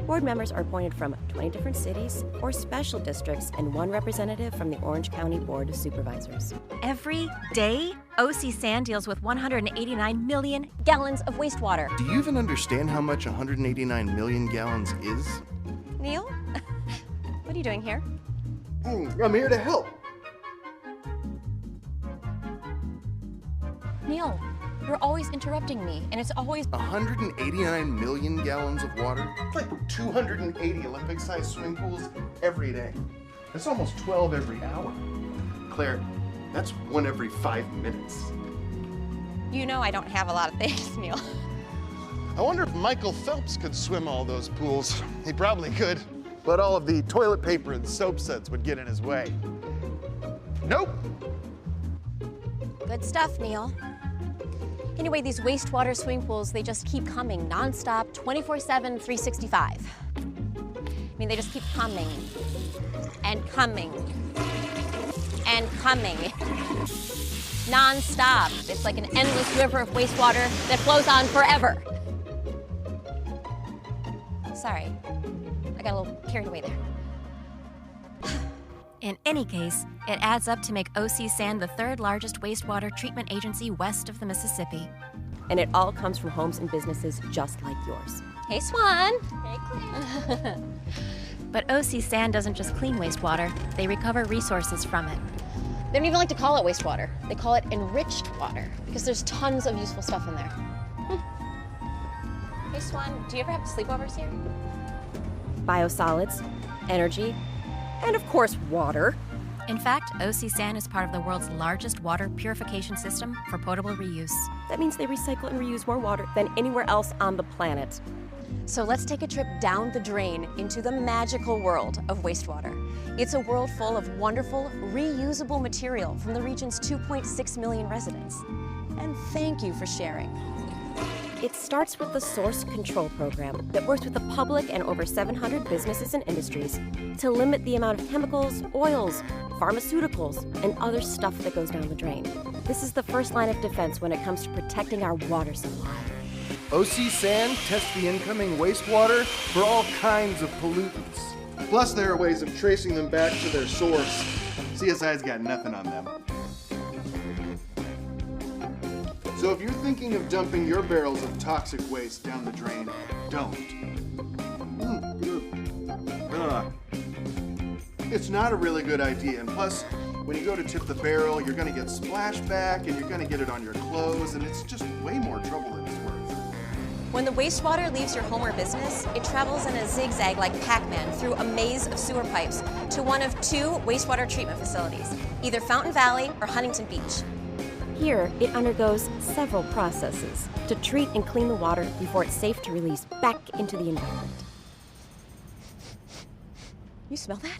Board members are appointed from 20 different cities or special districts and one representative from the Orange County Board of Supervisors. Every day, OC San deals with 189 million gallons of wastewater. Do you even understand how much 189 million gallons is? Neil, what are you doing here? I'm here to help. Neil, you're always interrupting me, and it's always 189 million gallons of water? It's like 280 Olympic-sized swimming pools every day. That's almost 12 every hour. Claire, that's 1 every 5 minutes. You know I don't have a lot of things, Neil. I wonder if Michael Phelps could swim all those pools. He probably could, but all of the toilet paper and soap suds would get in his way. Nope. Good stuff, Neil. Anyway, these wastewater swimming pools, they just keep coming nonstop, 24/7, 365. I mean, they just keep coming and coming and coming nonstop. It's like an endless river of wastewater that flows on forever. Sorry, I got a little carried away there. In any case, it adds up to make OC San the 3rd largest wastewater treatment agency west of the Mississippi. And it all comes from homes and businesses just like yours. Hey, Swan. Hey, Claire. But OC San doesn't just clean wastewater, they recover resources from it. They don't even like to call it wastewater. They call it enriched water because there's tons of useful stuff in there. Hey, Swan, do you ever have sleepovers here? Biosolids, energy, and of course, water. In fact, OC San is part of the world's largest water purification system for potable reuse. That means they recycle and reuse more water than anywhere else on the planet. So let's take a trip down the drain into the magical world of wastewater. It's a world full of wonderful, reusable material from the region's 2.6 million residents. And thank you for sharing. It starts with the Source Control Program that works with the public and over 700 businesses and industries to limit the amount of chemicals, oils, pharmaceuticals, and other stuff that goes down the drain. This is the first line of defense when it comes to protecting our water supply. OC San tests the incoming wastewater for all kinds of pollutants. Plus, there are ways of tracing them back to their source. CSI's got nothing on them. So if you're thinking of dumping your barrels of toxic waste down the drain, don't. It's not a really good idea, and plus, when you go to tip the barrel, you're gonna get splashback, and you're gonna get it on your clothes, and it's just way more trouble than it's worth. When the wastewater leaves your home or business, it travels in a zigzag like Pac-Man through a maze of sewer pipes to one of 2 wastewater treatment facilities, either Fountain Valley or Huntington Beach. Here, it undergoes several processes to treat and clean the water before it's safe to release back into the environment. You smell that?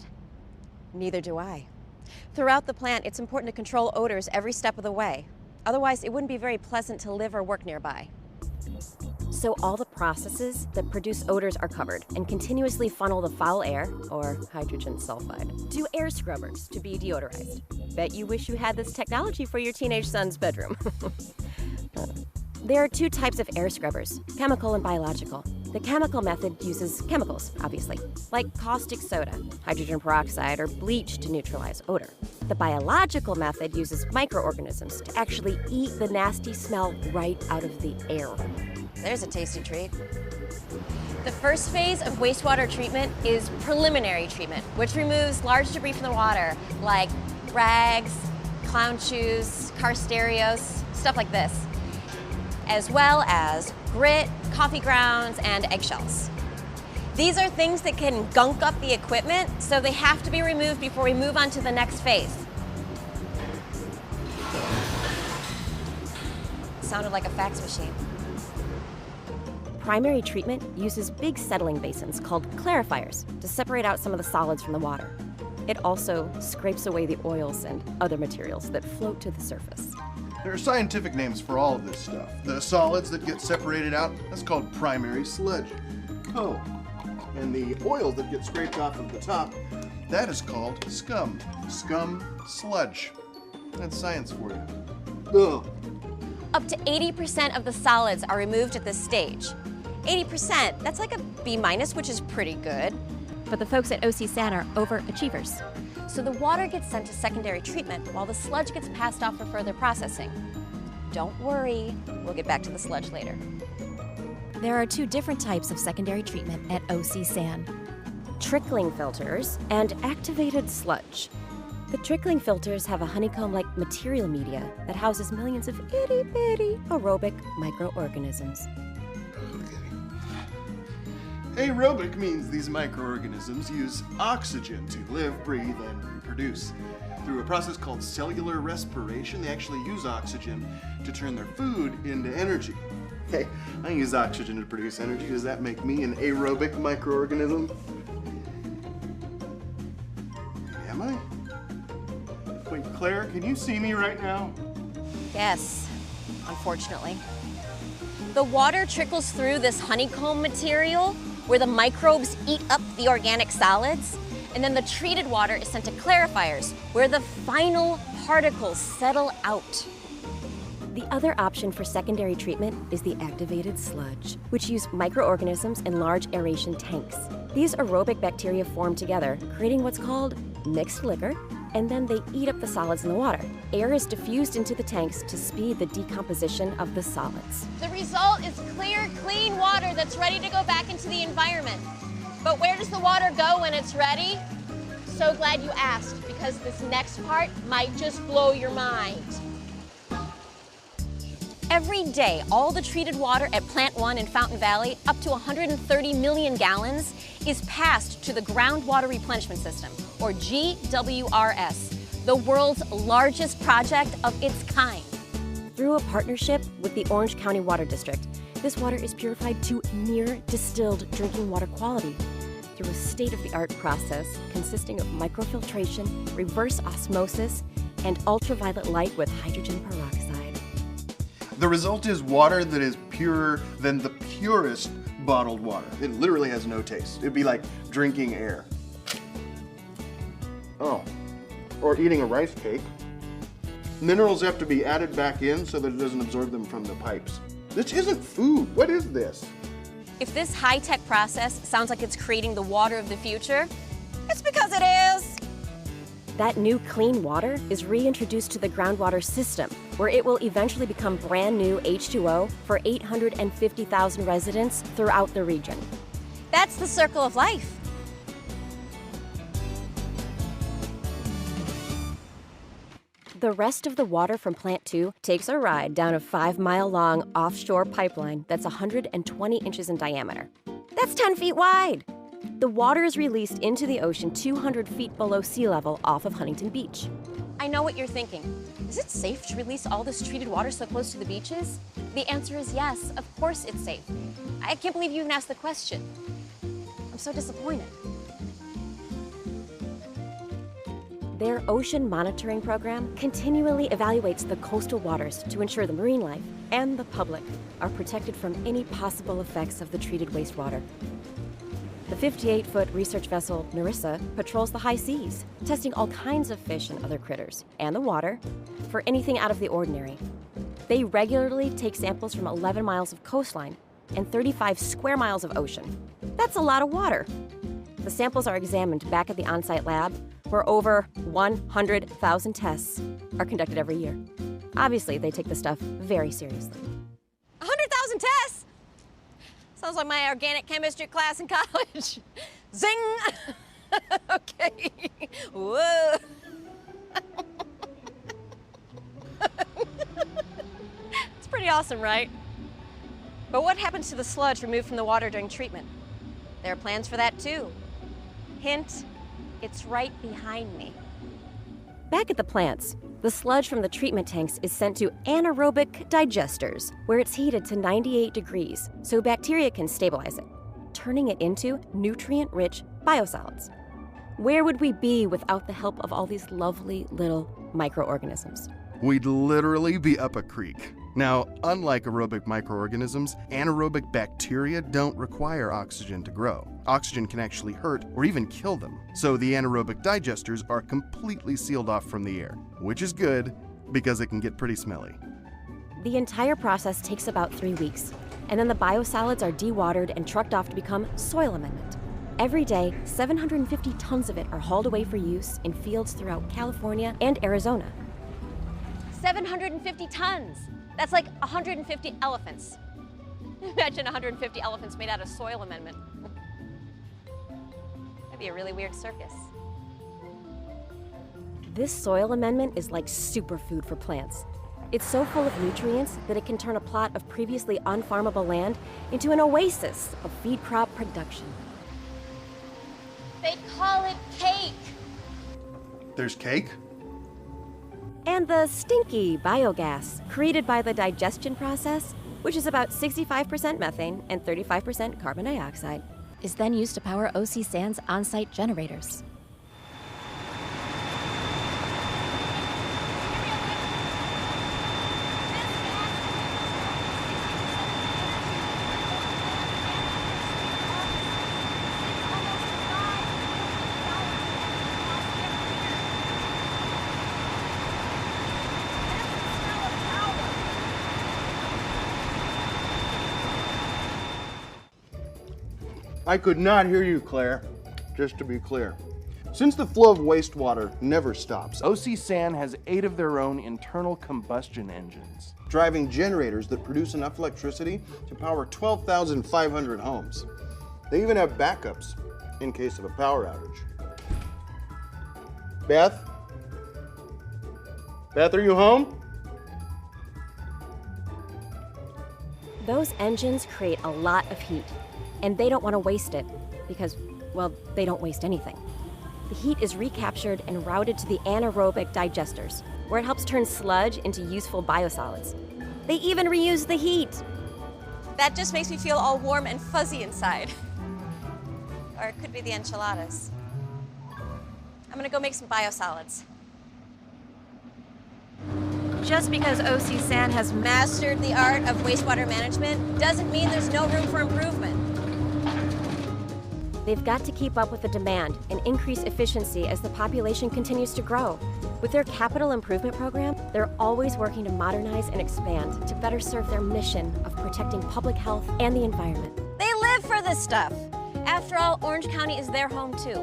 Neither do I. Throughout the plant, it's important to control odors every step of the way. Otherwise, it wouldn't be very pleasant to live or work nearby. So all the processes that produce odors are covered and continuously funnel the foul air, or hydrogen sulfide, to air scrubbers to be deodorized. Bet you wish you had this technology for your teenage son's bedroom. There are 2 types of air scrubbers, chemical and biological. The chemical method uses chemicals, obviously, like caustic soda, hydrogen peroxide, or bleach to neutralize odor. The biological method uses microorganisms to actually eat the nasty smell right out of the air. There's a tasty treat. The first phase of wastewater treatment is preliminary treatment, which removes large debris from the water, like rags, clown shoes, car stereos, stuff like this, as well as grit, coffee grounds, and eggshells. These are things that can gunk up the equipment, so they have to be removed before we move on to the next phase. Sounded like a fax machine. Primary treatment uses big settling basins called clarifiers to separate out some of the solids from the water. It also scrapes away the oils and other materials that float to the surface. There are scientific names for all of this stuff. The solids that get separated out, that's called primary sludge. Oh, and the oils that get scraped off of the top, that is called scum. Scum sludge. That's science for you. Ugh. Up to 80% of the solids are removed at this stage. 80%, that's like a B-, which is pretty good. But the folks at OC San are overachievers. So the water gets sent to secondary treatment while the sludge gets passed off for further processing. Don't worry, we'll get back to the sludge later. There are 2 different types of secondary treatment at OC San: trickling filters and activated sludge. The trickling filters have a honeycomb-like material media that houses millions of itty-bitty aerobic microorganisms. Aerobic means these microorganisms use oxygen to live, breathe, and reproduce. Through a process called cellular respiration, they actually use oxygen to turn their food into energy. Hey, I use oxygen to produce energy. Does that make me an aerobic microorganism? Am I? Wait, Claire, can you see me right now? Yes, unfortunately. The water trickles through this honeycomb material where the microbes eat up the organic solids, and then the treated water is sent to clarifiers where the final particles settle out. The other option for secondary treatment is the activated sludge, which use microorganisms in large aeration tanks. These aerobic bacteria form together, creating what's called mixed liquor, and then they eat up the solids in the water. Air is diffused into the tanks to speed the decomposition of the solids. The result is clear, clean water that's ready to go back into the environment. But where does the water go when it's ready? So glad you asked, because this next part might just blow your mind. Every day, all the treated water at Plant 1 in Fountain Valley, up to 130 million gallons, is passed to the Groundwater Replenishment System, or GWRS, the world's largest project of its kind. Through a partnership with the Orange County Water District, this water is purified to near distilled drinking water quality through a state-of-the-art process consisting of microfiltration, reverse osmosis, and ultraviolet light with hydrogen peroxide. The result is water that is purer than the purest bottled water. It literally has no taste. It'd be like drinking air. Oh, or eating a rice cake. Minerals have to be added back in so that it doesn't absorb them from the pipes. This isn't food. What is this? If this high-tech process sounds like it's creating the water of the future, it's because it is. That new clean water is reintroduced to the groundwater system, where it will eventually become brand new H2O for 850,000 residents throughout the region. That's the circle of life. The rest of the water from Plant 2 takes a ride down a 5-mile-long offshore pipeline that's 120 inches in diameter. That's 10 feet wide. The water is released into the ocean 200 feet below sea level off of Huntington Beach. I know what you're thinking. Is it safe to release all this treated water so close to the beaches? The answer is yes, of course it's safe. I can't believe you even asked the question. I'm so disappointed. Their ocean monitoring program continually evaluates the coastal waters to ensure the marine life and the public are protected from any possible effects of the treated wastewater. The 58-foot research vessel Narissa patrols the high seas, testing all kinds of fish and other critters, and the water, for anything out of the ordinary. They regularly take samples from 11 miles of coastline and 35 square miles of ocean. That's a lot of water. The samples are examined back at the on-site lab, where over 100,000 tests are conducted every year. Obviously, they take the stuff very seriously. 100,000 tests? Sounds like my organic chemistry class in college. Zing! Okay. Whoa. It's pretty awesome, right? But what happens to the sludge removed from the water during treatment? There are plans for that too. Hint, it's right behind me. Back at the plants, the sludge from the treatment tanks is sent to anaerobic digesters, where it's heated to 98 degrees so bacteria can stabilize it, turning it into nutrient-rich biosolids. Where would we be without the help of all these lovely little microorganisms? We'd literally be up a creek. Now, unlike aerobic microorganisms, anaerobic bacteria don't require oxygen to grow. Oxygen can actually hurt or even kill them. So the anaerobic digesters are completely sealed off from the air, which is good because it can get pretty smelly. The entire process takes about 3 weeks, and then the biosolids are dewatered and trucked off to become soil amendment. Every day, 750 tons of it are hauled away for use in fields throughout California and Arizona. 750 tons! That's like 150 elephants. Imagine 150 elephants made out of soil amendment. That'd be a really weird circus. This soil amendment is like superfood for plants. It's so full of nutrients that it can turn a plot of previously unfarmable land into an oasis of feed crop production. They call it cake! There's cake? And the stinky biogas created by the digestion process, which is about 65% methane and 35% carbon dioxide, is then used to power OC San's on-site generators. I could not hear you, Claire, just to be clear. Since the flow of wastewater never stops, OC San has 8 of their own internal combustion engines, driving generators that produce enough electricity to power 12,500 homes. They even have backups in case of a power outage. Beth? Beth, are you home? Those engines create a lot of heat, and they don't want to waste it because, well, they don't waste anything. The heat is recaptured and routed to the anaerobic digesters, where it helps turn sludge into useful biosolids. They even reuse the heat. That just makes me feel all warm and fuzzy inside. Or it could be the enchiladas. I'm gonna go make some biosolids. Just because OC San has mastered the art of wastewater management doesn't mean there's no room for improvement. They've got to keep up with the demand and increase efficiency as the population continues to grow. With their capital improvement program, they're always working to modernize and expand to better serve their mission of protecting public health and the environment. They live for this stuff. After all, Orange County is their home too.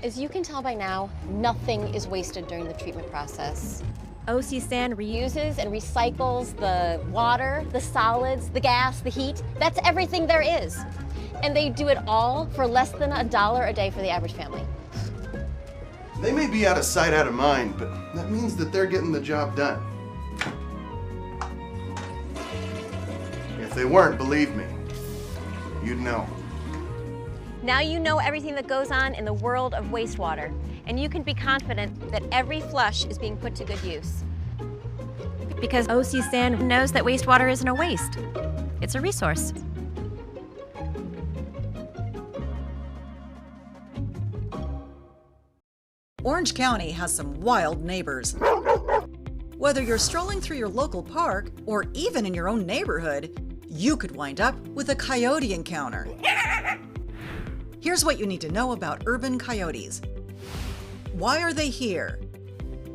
As you can tell by now, nothing is wasted during the treatment process. OC San reuses and recycles the water, the solids, the gas, the heat. That's everything there is. And they do it all for less than $1 a day for the average family. They may be out of sight, out of mind, but that means that they're getting the job done. If they weren't, believe me, you'd know. Now you know everything that goes on in the world of wastewater, and you can be confident that every flush is being put to good use. Because OC San knows that wastewater isn't a waste. It's a resource. Orange County has some wild neighbors. Whether you're strolling through your local park or even in your own neighborhood, you could wind up with a coyote encounter. Here's what you need to know about urban coyotes. Why are they here?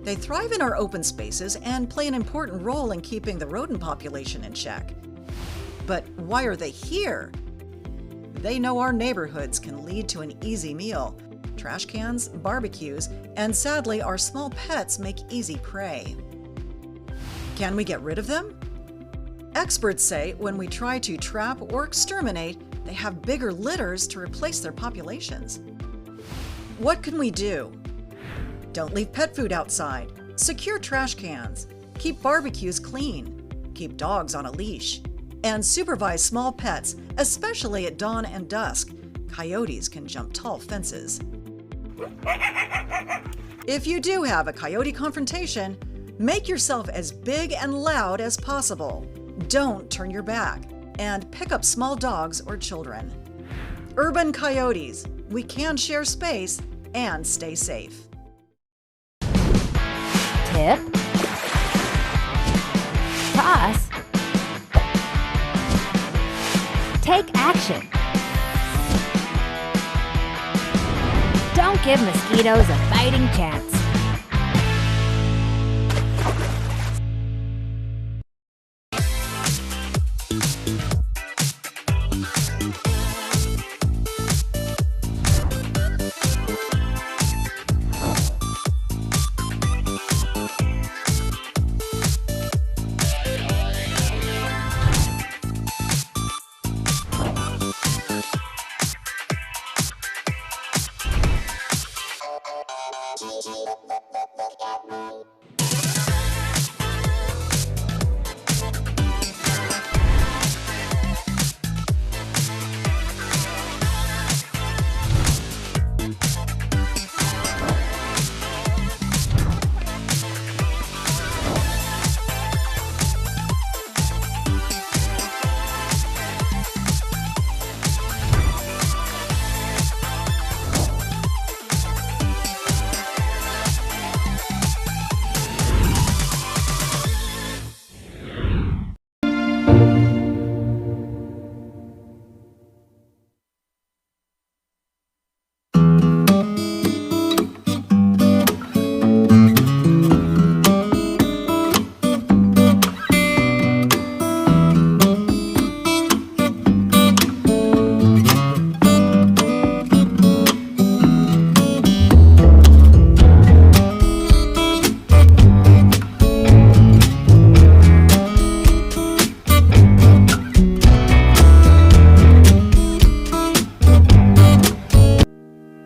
They thrive in our open spaces and play an important role in keeping the rodent population in check. But why are they here? They know our neighborhoods can lead to an easy meal. Trash cans, barbecues, and sadly, our small pets make easy prey. Can we get rid of them? Experts say when we try to trap or exterminate, they have bigger litters to replace their populations. What can we do? Don't leave pet food outside. Secure trash cans. Keep barbecues clean. Keep dogs on a leash. and supervise small pets, especially at dawn and dusk. Coyotes can jump tall fences. If you do have a coyote confrontation, make yourself as big and loud as possible. Don't turn your back, and pick up small dogs or children. Urban coyotes, we can share space and stay safe. Tip. Toss. Take action. Don't give mosquitoes a fighting chance.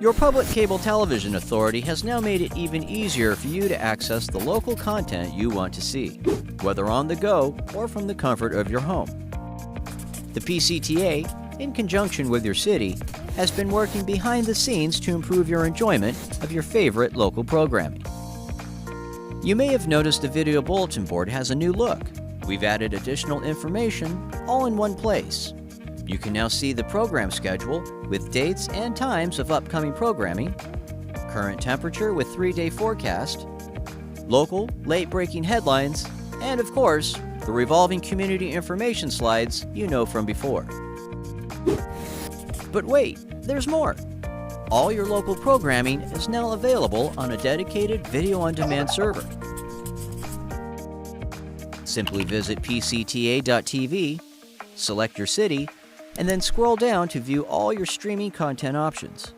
Your Public Cable Television Authority has now made it even easier for you to access the local content you want to see, whether on the go or from the comfort of your home. The PCTA, in conjunction with your city, has been working behind the scenes to improve your enjoyment of your favorite local programming. You may have noticed the video bulletin board has a new look. We've added additional information all in one place. You can now see the program schedule with dates and times of upcoming programming, current temperature with 3-day forecast, local, late-breaking headlines, and of course, the revolving community information slides you know from before. But wait, there's more! All your local programming is now available on a dedicated video-on-demand server. Simply visit pcta.tv, select your city, and then scroll down to view all your streaming content options.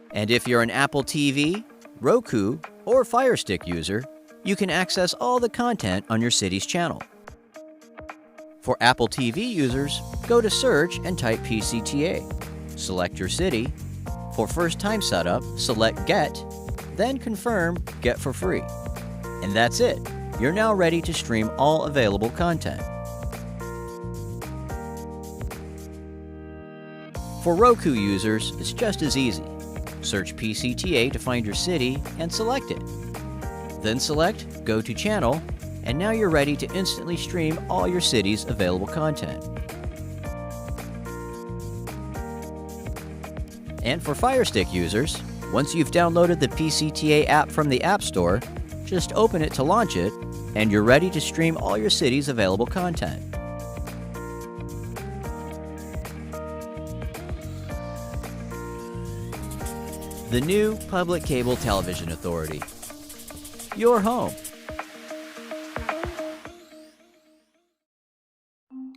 And if you're an Apple TV, Roku, or Fire Stick user, you can access all the content on your city's channel. For Apple TV users, go to Search and type PCTA. Select your city. For first-time setup, select Get, then confirm Get for free. And that's it. You're now ready to stream all available content. For Roku users, it's just as easy. Search PCTA to find your city and select it. Then select Go to Channel, and now you're ready to instantly stream all your city's available content. And for Fire Stick users, once you've downloaded the PCTA app from the App Store, just open it to launch it, and you're ready to stream all your city's available content. The new Public Cable Television Authority. Your home.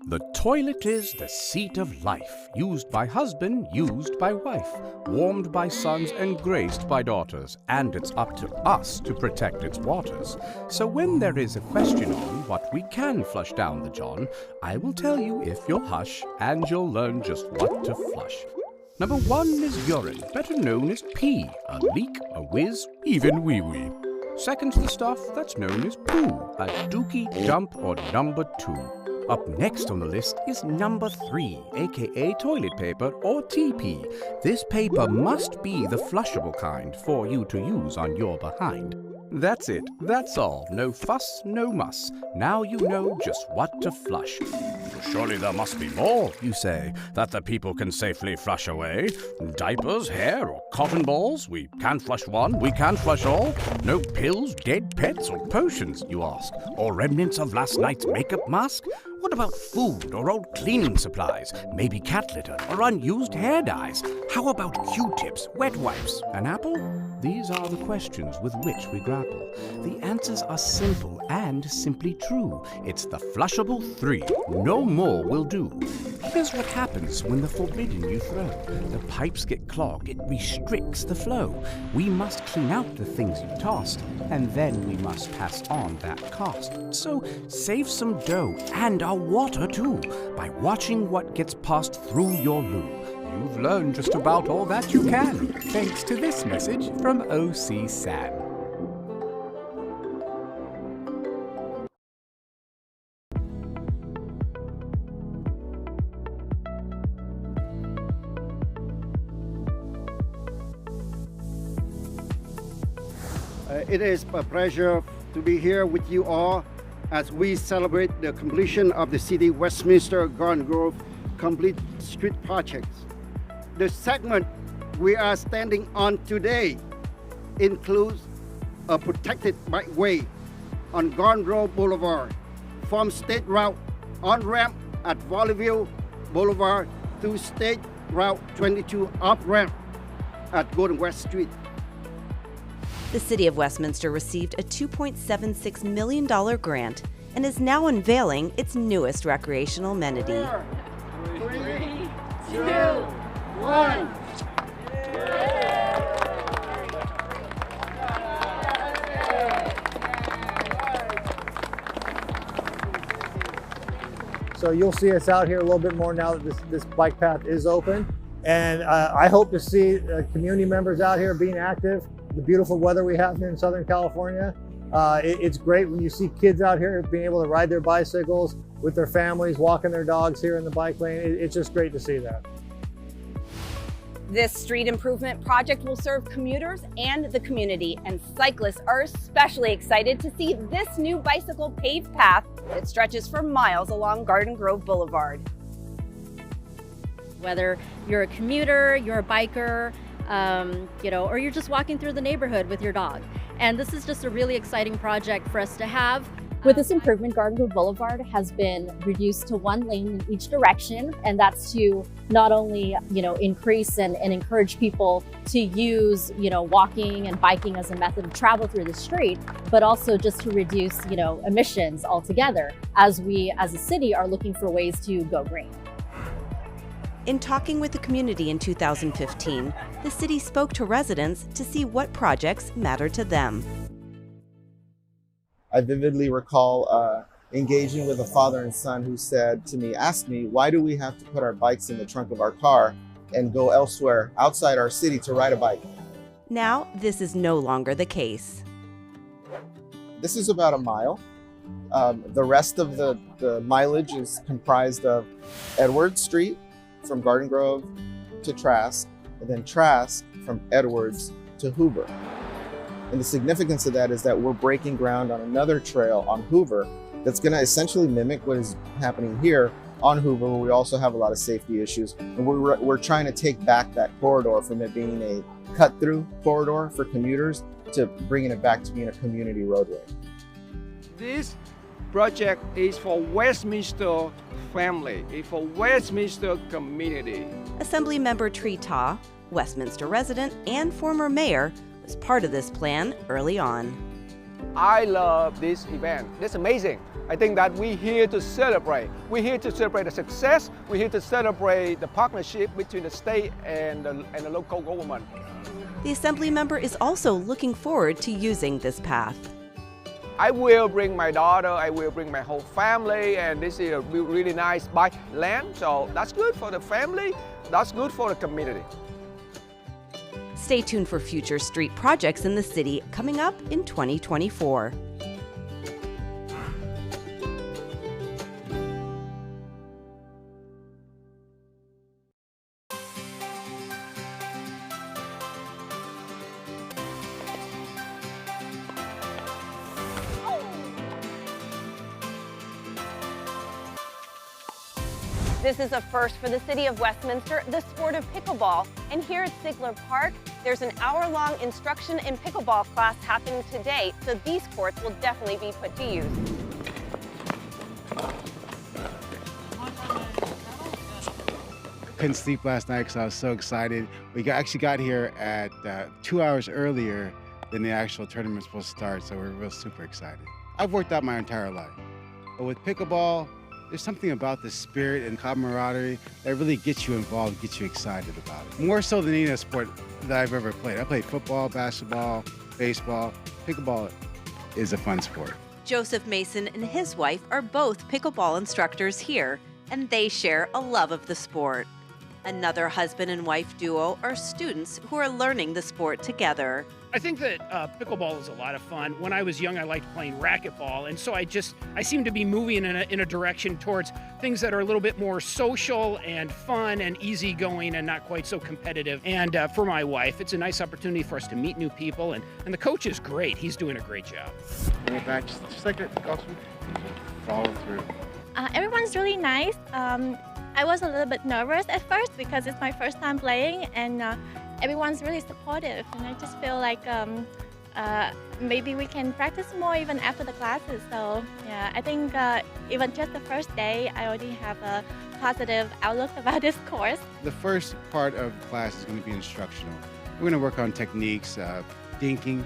The toilet is the seat of life, used by husband, used by wife, warmed by sons and graced by daughters, and it's up to us to protect its waters. So when there is a question on what we can flush down the john, I will tell you if you'll hush, and you'll learn just what to flush. Number 1 is urine, better known as pee, a leak, a whiz, even wee-wee. Second's the stuff that's known as poo, a dookie, dump, or number 2. Up next on the list is number 3, aka toilet paper or TP. This paper must be the flushable kind for you to use on your behind. That's it, that's all. No fuss, no muss. Now you know just what to flush. Surely there must be more, you say, that the people can safely flush away. Diapers, hair, or cotton balls? We can't flush one, we can't flush all. No pills, dead pets, or potions, you ask. Or remnants of last night's makeup mask? What about food or old cleaning supplies? Maybe cat litter or unused hair dyes? How about Q-tips, wet wipes, an apple? These are the questions with which we grapple. The answers are simple and simply true. It's the flushable 3. No more will do. Here's what happens when the forbidden you throw. The pipes get clogged, it restricts the flow. We must clean out the things you tossed, and then we must pass on that cost. So save some dough and our water too, by watching what gets passed through your loo. You've learned just about all that you can, thanks to this message from OC SAN. It is a pleasure to be here with you all as we celebrate the completion of the City Westminster Garden Grove Complete Street Projects. The segment we are standing on today includes a protected bikeway on Garden Grove Boulevard from State Route on-ramp at Valleyview Boulevard to State Route 22 off-ramp at Golden West Street. The City of Westminster received a $2.76 million grant and is now unveiling its newest recreational amenity. 3, 2, 1. So you'll see us out here a little bit more now that this bike path is open. And I hope to see community members out here being active. The beautiful weather we have here in Southern California. It's great when you see kids out here being able to ride their bicycles with their families, walking their dogs here in the bike lane. It's just great to see that. This street improvement project will serve commuters and the community, and cyclists are especially excited to see this new bicycle paved path that stretches for miles along Garden Grove Boulevard. Whether you're a commuter, you're a biker, or you're just walking through the neighborhood with your dog. And this is just a really exciting project for us to have. With this improvement, Garden Grove Boulevard has been reduced to one lane in each direction, and that's to not only, increase and encourage people to use, walking and biking as a method of travel through the street, but also just to reduce, emissions altogether as we, as a city, are looking for ways to go green. In talking with the community in 2015, the city spoke to residents to see what projects matter to them. I vividly recall engaging with a father and son who asked me, why do we have to put our bikes in the trunk of our car and go elsewhere outside our city to ride a bike? Now, this is no longer the case. This is about a mile. The rest of the mileage is comprised of Edwards Street from Garden Grove to Trask, and then Trask from Edwards to Hoover. And the significance of that is that we're breaking ground on another trail on Hoover that's going to essentially mimic what is happening here on Hoover, where we also have a lot of safety issues. And we're trying to take back that corridor from it being a cut-through corridor for commuters to bringing it back to being a community roadway. This project is for Westminster family, it's for Westminster community. Assemblymember Tree Ta, Westminster resident and former mayor, was part of this plan early on. I love this event. It's amazing. I think that we're here to celebrate. We're here to celebrate the success. We're here to celebrate the partnership between the state and the local government. The assembly member is also looking forward to using this path. I will bring my daughter, I will bring my whole family, and this is a really nice bike lane, so that's good for the family, that's good for the community. Stay tuned for future street projects in the city coming up in 2024. This is a first for the city of Westminster, the sport of pickleball. And here at Ziegler Park, there's an hour-long instruction in pickleball class happening today, so these courts will definitely be put to use. Couldn't sleep last night because I was so excited. We actually got here at 2 hours earlier than the actual tournament was supposed to start, so we're real super excited. I've worked out my entire life, but with pickleball, there's something about the spirit and camaraderie that really gets you involved, gets you excited about it. More so than any other sport that I've ever played. I played football, basketball, baseball. Pickleball is a fun sport. Joseph Mason and his wife are both pickleball instructors here, and they share a love of the sport. Another husband and wife duo are students who are learning the sport together. I think that pickleball is a lot of fun. When I was young, I liked playing racquetball, and so I seem to be moving in a direction towards things that are a little bit more social and fun and easygoing and not quite so competitive. And for my wife, it's a nice opportunity for us to meet new people, and the coach is great. He's doing a great job. Bring it back, just like a golf swing. Follow through. Everyone's really nice. I was a little bit nervous at first because it's my first time playing, and everyone's really supportive, and I just feel like maybe we can practice more even after the classes. So yeah, I think even just the first day, I already have a positive outlook about this course. The first part of class is going to be instructional. We're going to work on techniques, dinking,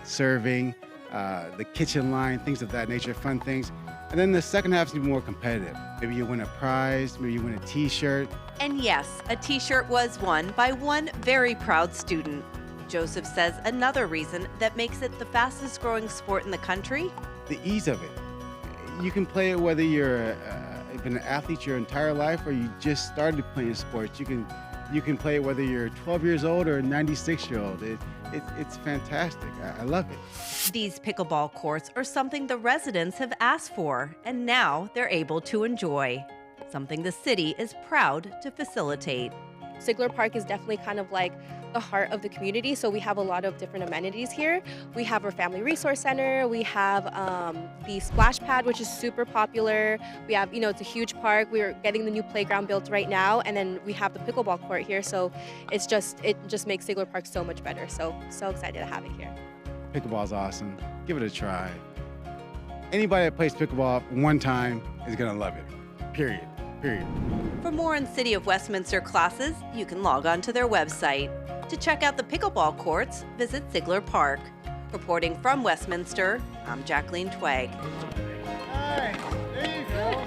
serving, the kitchen line, things of that nature, fun things. And then the second half is going to be more competitive. Maybe you win a prize, maybe you win a t-shirt. And yes, a t-shirt was won by one very proud student. Joseph says another reason that makes it the fastest growing sport in the country? The ease of it. You can play it whether you're been an athlete your entire life or you just started playing sports. You can play it whether you're 12 years old or a 96-year-old. It's fantastic. I love it. These pickleball courts are something the residents have asked for, and now they're able to enjoy. Something the city is proud to facilitate. Ziegler Park is definitely kind of like the heart of the community, so we have a lot of different amenities here. We have our Family Resource Center, we have the splash pad, which is super popular. We have, it's a huge park. We're getting the new playground built right now, and then we have the pickleball court here, so it just makes Ziegler Park so much better. So excited to have it here. Pickleball's awesome. Give it a try. Anybody that plays pickleball one time is gonna love it, period. For more on City of Westminster classes, you can log on to their website. To check out the pickleball courts, visit Ziegler Park. Reporting from Westminster, I'm Jacqueline Twegg. Hey, there you go.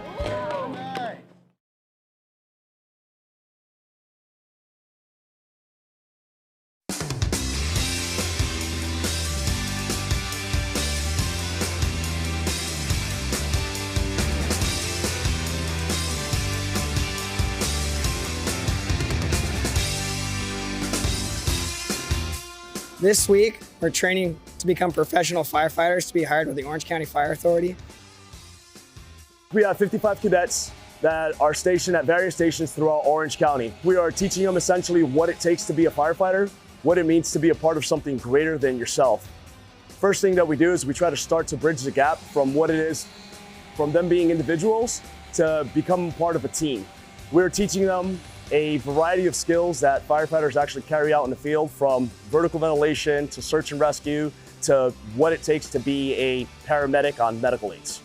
This week, we're training to become professional firefighters to be hired with the Orange County Fire Authority. We have 55 cadets that are stationed at various stations throughout Orange County. We are teaching them essentially what it takes to be a firefighter, what it means to be a part of something greater than yourself. First thing that we do is we try to start to bridge the gap from what it is, from them being individuals to become part of a team. We're teaching them a variety of skills that firefighters actually carry out in the field, from vertical ventilation to search and rescue to what it takes to be a paramedic on medical aids.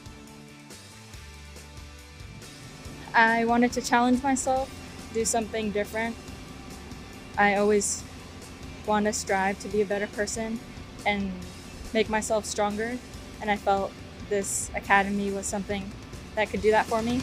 I wanted to challenge myself, do something different. I always want to strive to be a better person and make myself stronger, and I felt this academy was something that could do that for me.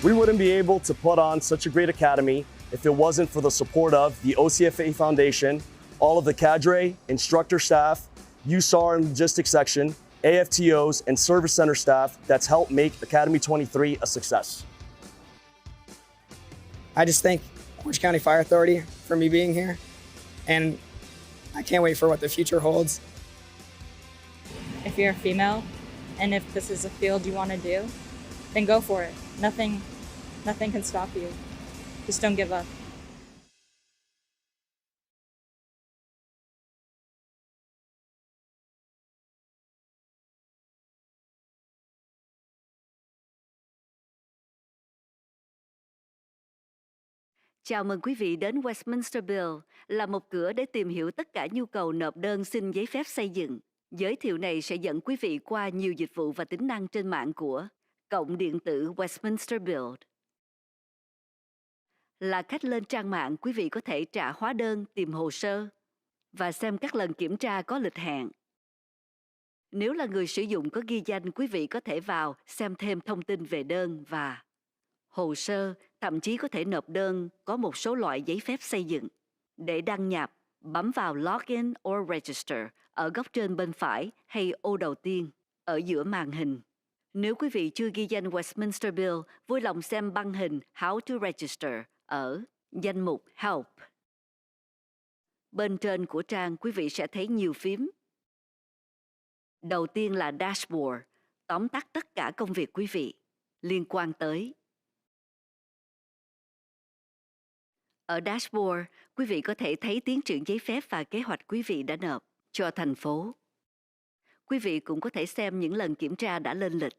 We wouldn't be able to put on such a great academy if it wasn't for the support of the OCFA Foundation, all of the cadre, instructor staff, USAR and logistics section, AFTOs, and service center staff that's helped make Academy 23 a success. I just thank Orange County Fire Authority for me being here, and I can't wait for what the future holds. if you're a female and if this is a field you want to do, then go for it. Nothing can stop you. Just don't give up. Chào mừng quý vị đến Westminster Bill, là một cửa để tìm hiểu tất cả nhu cầu nộp đơn xin giấy phép xây dựng. Giới thiệu này sẽ dẫn quý vị qua nhiều dịch vụ và tính năng trên mạng của Cổng điện tử Westminster Build. Là cách lên trang mạng, quý vị có thể trả hóa đơn, tìm hồ sơ và xem các lần kiểm tra có lịch hẹn. Nếu là người sử dụng có ghi danh, quý vị có thể vào xem thêm thông tin về đơn và hồ sơ, thậm chí có thể nộp đơn có một số loại giấy phép xây dựng. Để đăng nhập, bấm vào Login or Register ở góc trên bên phải hay ô đầu tiên ở giữa màn hình. Nếu quý vị chưa ghi danh Westminster Bill, vui lòng xem băng hình How to Register ở danh mục Help. Bên trên của trang, quý vị sẽ thấy nhiều phím. Đầu tiên là Dashboard, tóm tắt tất cả công việc quý vị liên quan tới. Ở Dashboard, quý vị có thể thấy tiến triển giấy phép và kế hoạch quý vị đã nộp cho thành phố. Quý vị cũng có thể xem những lần kiểm tra đã lên lịch.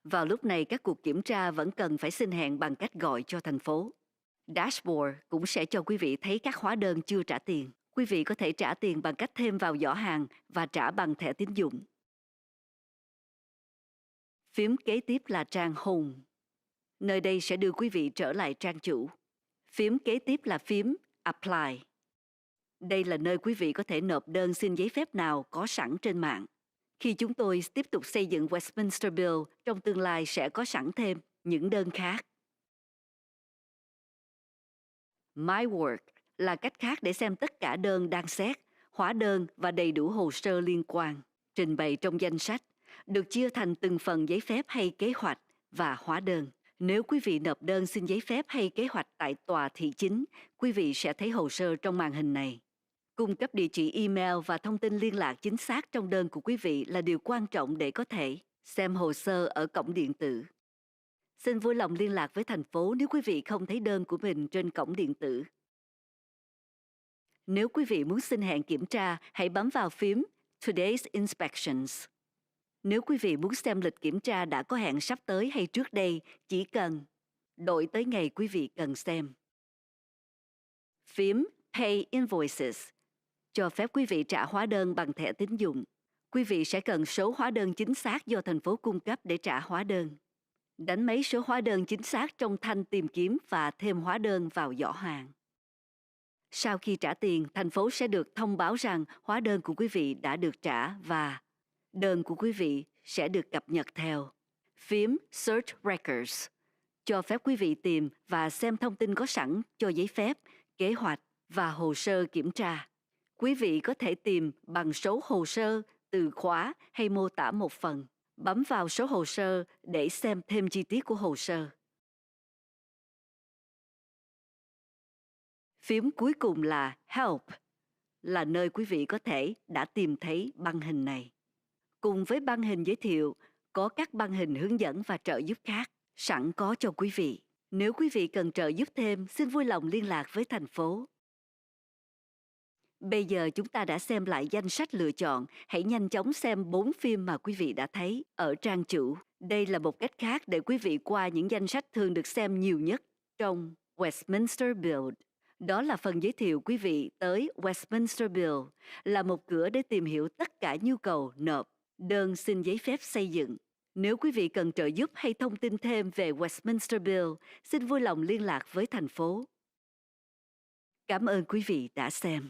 Vào lúc này, các cuộc kiểm tra vẫn cần phải xin hẹn bằng cách gọi cho thành phố. Dashboard cũng sẽ cho quý vị thấy các hóa đơn chưa trả tiền. Quý vị có thể trả tiền bằng cách thêm vào giỏ hàng và trả bằng thẻ tín dụng. Phím kế tiếp là trang Home. Nơi đây sẽ đưa quý vị trở lại trang chủ. Phím kế tiếp là phím Apply. Đây là nơi quý vị có thể nộp đơn xin giấy phép nào có sẵn trên mạng. Khi chúng tôi tiếp tục xây dựng Westminster Bill, trong tương lai sẽ có sẵn thêm những đơn khác. My Work là cách khác để xem tất cả đơn đang xét, hóa đơn và đầy đủ hồ sơ liên quan, trình bày trong danh sách, được chia thành từng phần giấy phép hay kế hoạch và hóa đơn. Nếu quý vị nộp đơn xin giấy phép hay kế hoạch tại tòa thị chính, quý vị sẽ thấy hồ sơ trong màn hình này. Cung cấp địa chỉ email và thông tin liên lạc chính xác trong đơn của quý vị là điều quan trọng để có thể xem hồ sơ ở cổng điện tử. Xin vui lòng liên lạc với thành phố nếu quý vị không thấy đơn của mình trên cổng điện tử. Nếu quý vị muốn xin hẹn kiểm tra, hãy bấm vào phím Today's Inspections. Nếu quý vị muốn xem lịch kiểm tra đã có hẹn sắp tới hay trước đây, chỉ cần đổi tới ngày quý vị cần xem. Phím Pay Invoices cho phép quý vị trả hóa đơn bằng thẻ tín dụng. Quý vị sẽ cần số hóa đơn chính xác do thành phố cung cấp để trả hóa đơn. Đánh mấy số hóa đơn chính xác trong thanh tìm kiếm và thêm hóa đơn vào giỏ hàng. Sau khi trả tiền, thành phố sẽ được thông báo rằng hóa đơn của quý vị đã được trả và đơn của quý vị sẽ được cập nhật theo. Phím Search Records cho phép quý vị tìm và xem thông tin có sẵn cho giấy phép, kế hoạch và hồ sơ kiểm tra. Quý vị có thể tìm bằng số hồ sơ, từ khóa hay mô tả một phần. Bấm vào số hồ sơ để xem thêm chi tiết của hồ sơ. Phím cuối cùng là Help, là nơi quý vị có thể đã tìm thấy băng hình này. Cùng với băng hình giới thiệu, có các băng hình hướng dẫn và trợ giúp khác sẵn có cho quý vị. Nếu quý vị cần trợ giúp thêm, xin vui lòng liên lạc với thành phố. Bây giờ chúng ta đã xem lại danh sách lựa chọn. Hãy nhanh chóng xem 4 phim mà quý vị đã thấy ở trang chủ. Đây là một cách khác để quý vị qua những danh sách thường được xem nhiều nhất trong Westminster Build. Đó là phần giới thiệu quý vị tới Westminster Bill, là một cửa để tìm hiểu tất cả nhu cầu nộp đơn xin giấy phép xây dựng. Nếu quý vị cần trợ giúp hay thông tin thêm về Westminster Bill, xin vui lòng liên lạc với thành phố. Cảm ơn quý vị đã xem.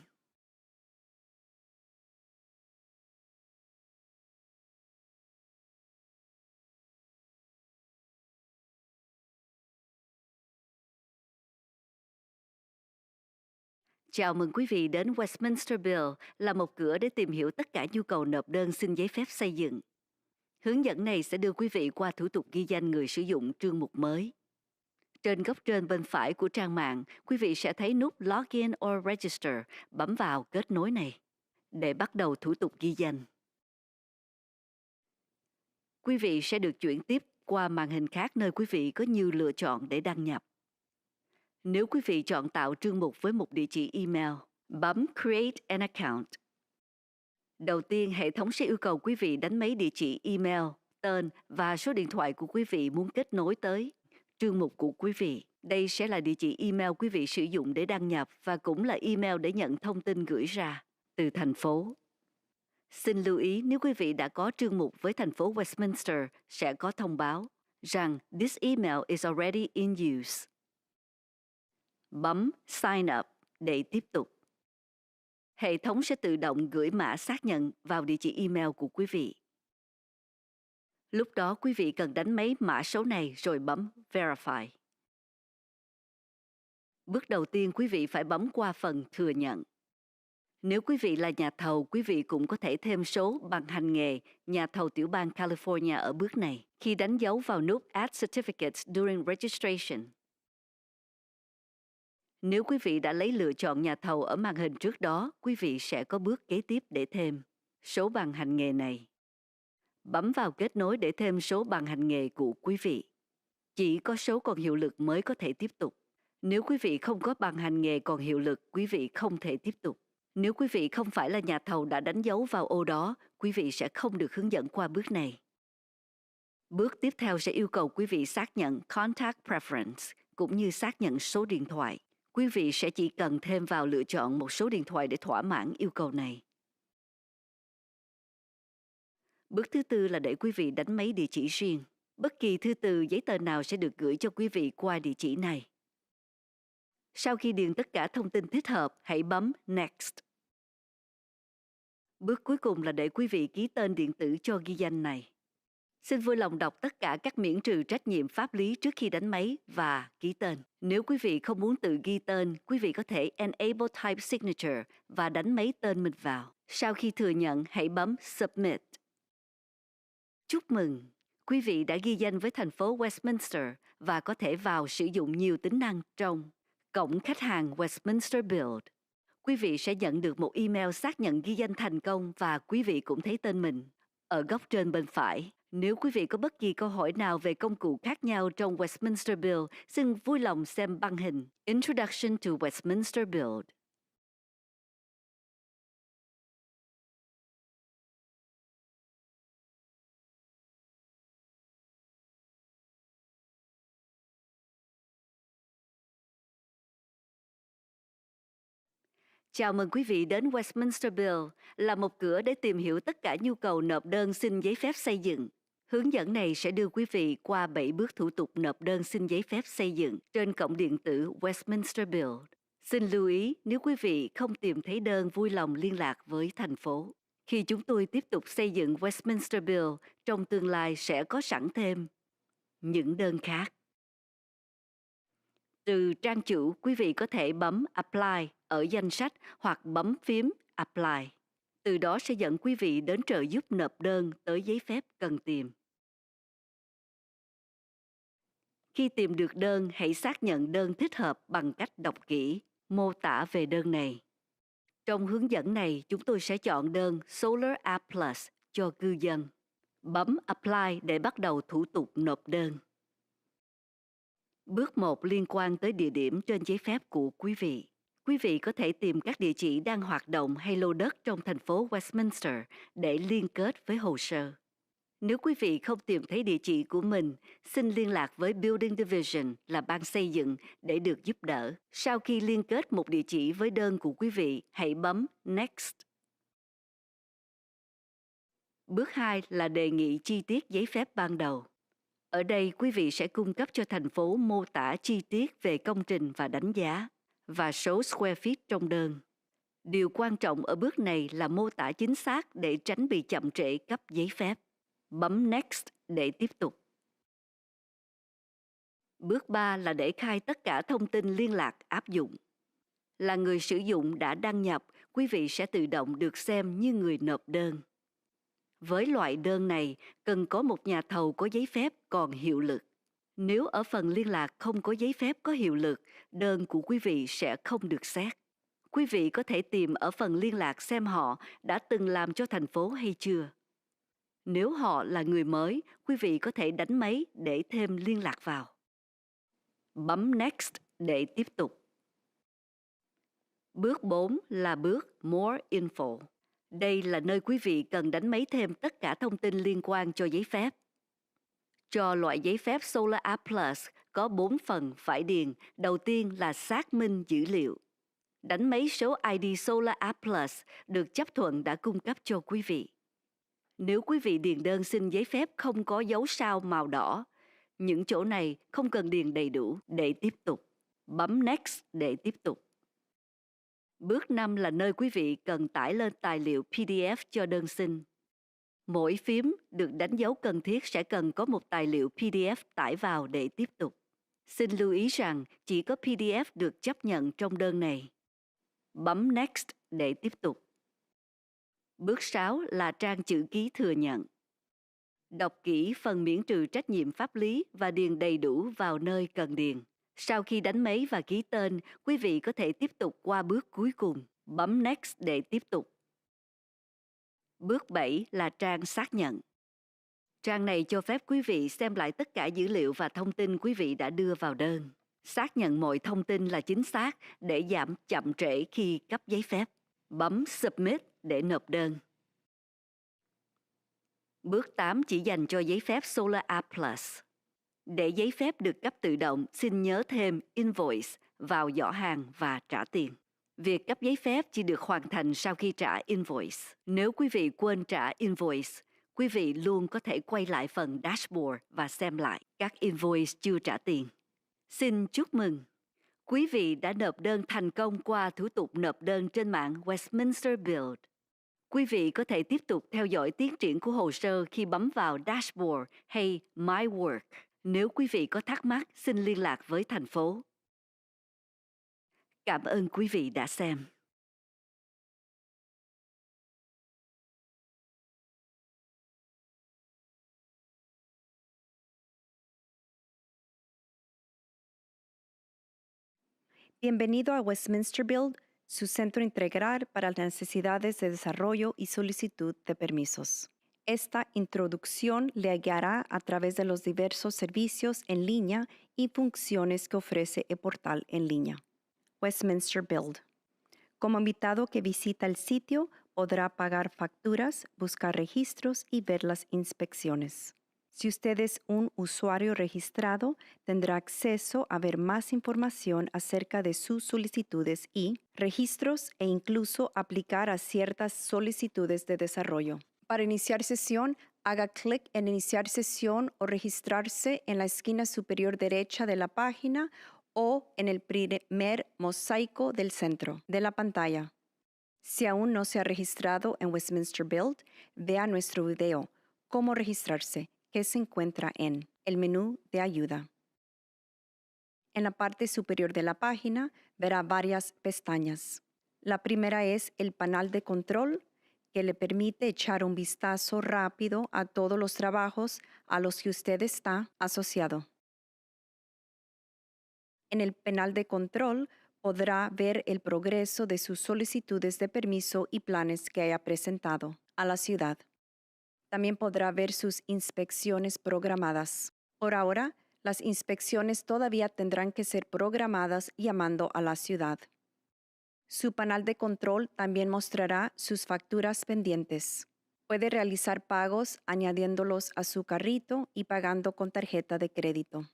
Chào mừng quý vị đến Westminster Bill, là một cửa để tìm hiểu tất cả nhu cầu nộp đơn xin giấy phép xây dựng. Hướng dẫn này sẽ đưa quý vị qua thủ tục ghi danh người sử dụng chương mục mới. Trên góc trên bên phải của trang mạng, quý vị sẽ thấy nút Login or Register, bấm vào kết nối này để bắt đầu thủ tục ghi danh. Quý vị sẽ được chuyển tiếp qua màn hình khác nơi quý vị có nhiều lựa chọn để đăng nhập. Nếu quý vị chọn tạo trương mục với một địa chỉ email, bấm Create an Account. Đầu tiên, hệ thống sẽ yêu cầu quý vị đánh mấy địa chỉ email, tên và số điện thoại của quý vị muốn kết nối tới trương mục của quý vị. Đây sẽ là địa chỉ email quý vị sử dụng để đăng nhập và cũng là email để nhận thông tin gửi ra từ thành phố. Xin lưu ý, nếu quý vị đã có trương mục với thành phố Westminster, sẽ có thông báo rằng This email is already in use. Bấm Sign up để tiếp tục. Hệ thống sẽ tự động gửi mã xác nhận vào địa chỉ email của quý vị. Lúc đó quý vị cần đánh mấy mã số này rồi bấm Verify. Bước đầu tiên quý vị phải bấm qua phần thừa nhận. Nếu quý vị là nhà thầu, quý vị cũng có thể thêm số bằng hành nghề nhà thầu tiểu bang California ở bước này khi đánh dấu vào nút Add Certificates during registration. Nếu quý vị đã lấy lựa chọn nhà thầu ở màn hình trước đó, quý vị sẽ có bước kế tiếp để thêm số bằng hành nghề này. Bấm vào kết nối để thêm số bằng hành nghề của quý vị. Chỉ có số còn hiệu lực mới có thể tiếp tục. Nếu quý vị không có bằng hành nghề còn hiệu lực, quý vị không thể tiếp tục. Nếu quý vị không phải là nhà thầu đã đánh dấu vào ô đó, quý vị sẽ không được hướng dẫn qua bước này. Bước tiếp theo sẽ yêu cầu quý vị xác nhận Contact Preference cũng như xác nhận số điện thoại. Quý vị sẽ chỉ cần thêm vào lựa chọn một số điện thoại để thỏa mãn yêu cầu này. Bước thứ tư là để quý vị đánh mấy địa chỉ riêng. Bất kỳ thư từ, giấy tờ nào sẽ được gửi cho quý vị qua địa chỉ này. Sau khi điền tất cả thông tin thích hợp, hãy bấm Next. Bước cuối cùng là để quý vị ký tên điện tử cho ghi danh này. Xin vui lòng đọc tất cả các miễn trừ trách nhiệm pháp lý trước khi đánh máy và ký tên. Nếu quý vị không muốn tự ghi tên, quý vị có thể Enable Type Signature và đánh máy tên mình vào. Sau khi thừa nhận, hãy bấm Submit. Chúc mừng! Quý vị đã ghi danh với thành phố Westminster và có thể vào sử dụng nhiều tính năng trong Cổng khách hàng Westminster Build. Quý vị sẽ nhận được một email xác nhận ghi danh thành công và quý vị cũng thấy tên mình ở góc trên bên phải. Nếu quý vị có bất kỳ câu hỏi nào về công cụ khác nhau trong Westminster Build, xin vui lòng xem băng hình Introduction to Westminster Build. Chào mừng quý vị đến Westminster Build, là một cửa để tìm hiểu tất cả nhu cầu nộp đơn xin giấy phép xây dựng. Hướng dẫn này sẽ đưa quý vị qua 7 bước thủ tục nộp đơn xin giấy phép xây dựng trên cổng điện tử Westminster Build. Xin lưu ý, nếu quý vị không tìm thấy đơn, vui lòng liên lạc với thành phố. Khi chúng tôi tiếp tục xây dựng Westminster Build, trong tương lai sẽ có sẵn thêm những đơn khác. Từ trang chủ, quý vị có thể bấm Apply ở danh sách hoặc bấm phím Apply. Từ đó sẽ dẫn quý vị đến trợ giúp nộp đơn tới giấy phép cần tìm. Khi tìm được đơn, hãy xác nhận đơn thích hợp bằng cách đọc kỹ mô tả về đơn này. Trong hướng dẫn này, chúng tôi sẽ chọn đơn Solar A+ cho cư dân. Bấm Apply để bắt đầu thủ tục nộp đơn. Bước 1 liên quan tới địa điểm trên giấy phép của quý vị. Quý vị có thể tìm các địa chỉ đang hoạt động hay lô đất trong thành phố Westminster để liên kết với hồ sơ. Nếu quý vị không tìm thấy địa chỉ của mình, xin liên lạc với Building Division là ban xây dựng để được giúp đỡ. Sau khi liên kết một địa chỉ với đơn của quý vị, hãy bấm Next. Bước 2 là đề nghị chi tiết giấy phép ban đầu. Ở đây, quý vị sẽ cung cấp cho thành phố mô tả chi tiết về công trình và đánh giá, và số square feet trong đơn. Điều quan trọng ở bước này là mô tả chính xác để tránh bị chậm trễ cấp giấy phép. Bấm Next để tiếp tục. Bước 3 là để khai tất cả thông tin liên lạc áp dụng. Là người sử dụng đã đăng nhập, quý vị sẽ tự động được xem như người nộp đơn. Với loại đơn này, cần có một nhà thầu có giấy phép còn hiệu lực. Nếu ở phần liên lạc không có giấy phép có hiệu lực, đơn của quý vị sẽ không được xét. Quý vị có thể tìm ở phần liên lạc xem họ đã từng làm cho thành phố hay chưa. Nếu họ là người mới, quý vị có thể đánh máy để thêm liên lạc vào. Bấm Next để tiếp tục. Bước 4 là bước More Info. Đây là nơi quý vị cần đánh máy thêm tất cả thông tin liên quan cho giấy phép. Cho loại giấy phép Solar App Plus có 4 phần phải điền. Đầu tiên là xác minh dữ liệu. Đánh máy số ID Solar App Plus được chấp thuận đã cung cấp cho quý vị. Nếu quý vị điền đơn xin giấy phép không có dấu sao màu đỏ, những chỗ này không cần điền đầy đủ để tiếp tục. Bấm Next để tiếp tục. Bước 5 là nơi quý vị cần tải lên tài liệu PDF cho đơn xin. Mỗi phím được đánh dấu cần thiết sẽ cần có một tài liệu PDF tải vào để tiếp tục. Xin lưu ý rằng chỉ có PDF được chấp nhận trong đơn này. Bấm Next để tiếp tục. Bước 6 là trang chữ ký thừa nhận. Đọc kỹ phần miễn trừ trách nhiệm pháp lý và điền đầy đủ vào nơi cần điền. Sau khi đánh máy và ký tên, quý vị có thể tiếp tục qua bước cuối cùng. Bấm Next để tiếp tục. Bước 7 là trang xác nhận. Trang này cho phép quý vị xem lại tất cả dữ liệu và thông tin quý vị đã đưa vào đơn. Xác nhận mọi thông tin là chính xác để giảm chậm trễ khi cấp giấy phép. Bấm Submit để nộp đơn. Bước 8 chỉ dành cho giấy phép Solar App Plus. Để giấy phép được cấp tự động, xin nhớ thêm Invoice vào giỏ hàng và trả tiền. Việc cấp giấy phép chỉ được hoàn thành sau khi trả Invoice. Nếu quý vị quên trả Invoice, quý vị luôn có thể quay lại phần dashboard và xem lại các invoice chưa trả tiền. Xin chúc mừng! Quý vị đã nộp đơn thành công qua thủ tục nộp đơn trên mạng Westminster Build. Quý vị có thể tiếp tục theo dõi tiến triển của hồ sơ khi bấm vào Dashboard hay My Work. Nếu quý vị có thắc mắc, xin liên lạc với thành phố. Cảm ơn quý vị đã xem. Bienvenido a Westminster Build, su centro integral para las necesidades de desarrollo y solicitud de permisos. Esta introducción le guiará a través de los diversos servicios en línea y funciones que ofrece el portal en línea. Westminster Build. Como invitado que visita el sitio, podrá pagar facturas, buscar registros y ver las inspecciones. Si usted es un usuario registrado, tendrá acceso a ver más información acerca de sus solicitudes y registros e incluso aplicar a ciertas solicitudes de desarrollo. Para iniciar sesión, haga clic en Iniciar sesión o registrarse en la esquina superior derecha de la página o en el primer mosaico del centro de la pantalla. Si aún no se ha registrado en Westminster Build, vea nuestro video Cómo registrarse, que se encuentra en el menú de ayuda. En la parte superior de la página verá varias pestañas. La primera es el panel de control, que le permite echar un vistazo rápido a todos los trabajos a los que usted está asociado. En el panel de control podrá ver el progreso de sus solicitudes de permiso y planes que haya presentado a la ciudad. También podrá ver sus inspecciones programadas. Por ahora, las inspecciones todavía tendrán que ser programadas llamando a la ciudad. Su panel de control también mostrará sus facturas pendientes. Puede realizar pagos añadiéndolos a su carrito y pagando con tarjeta de crédito.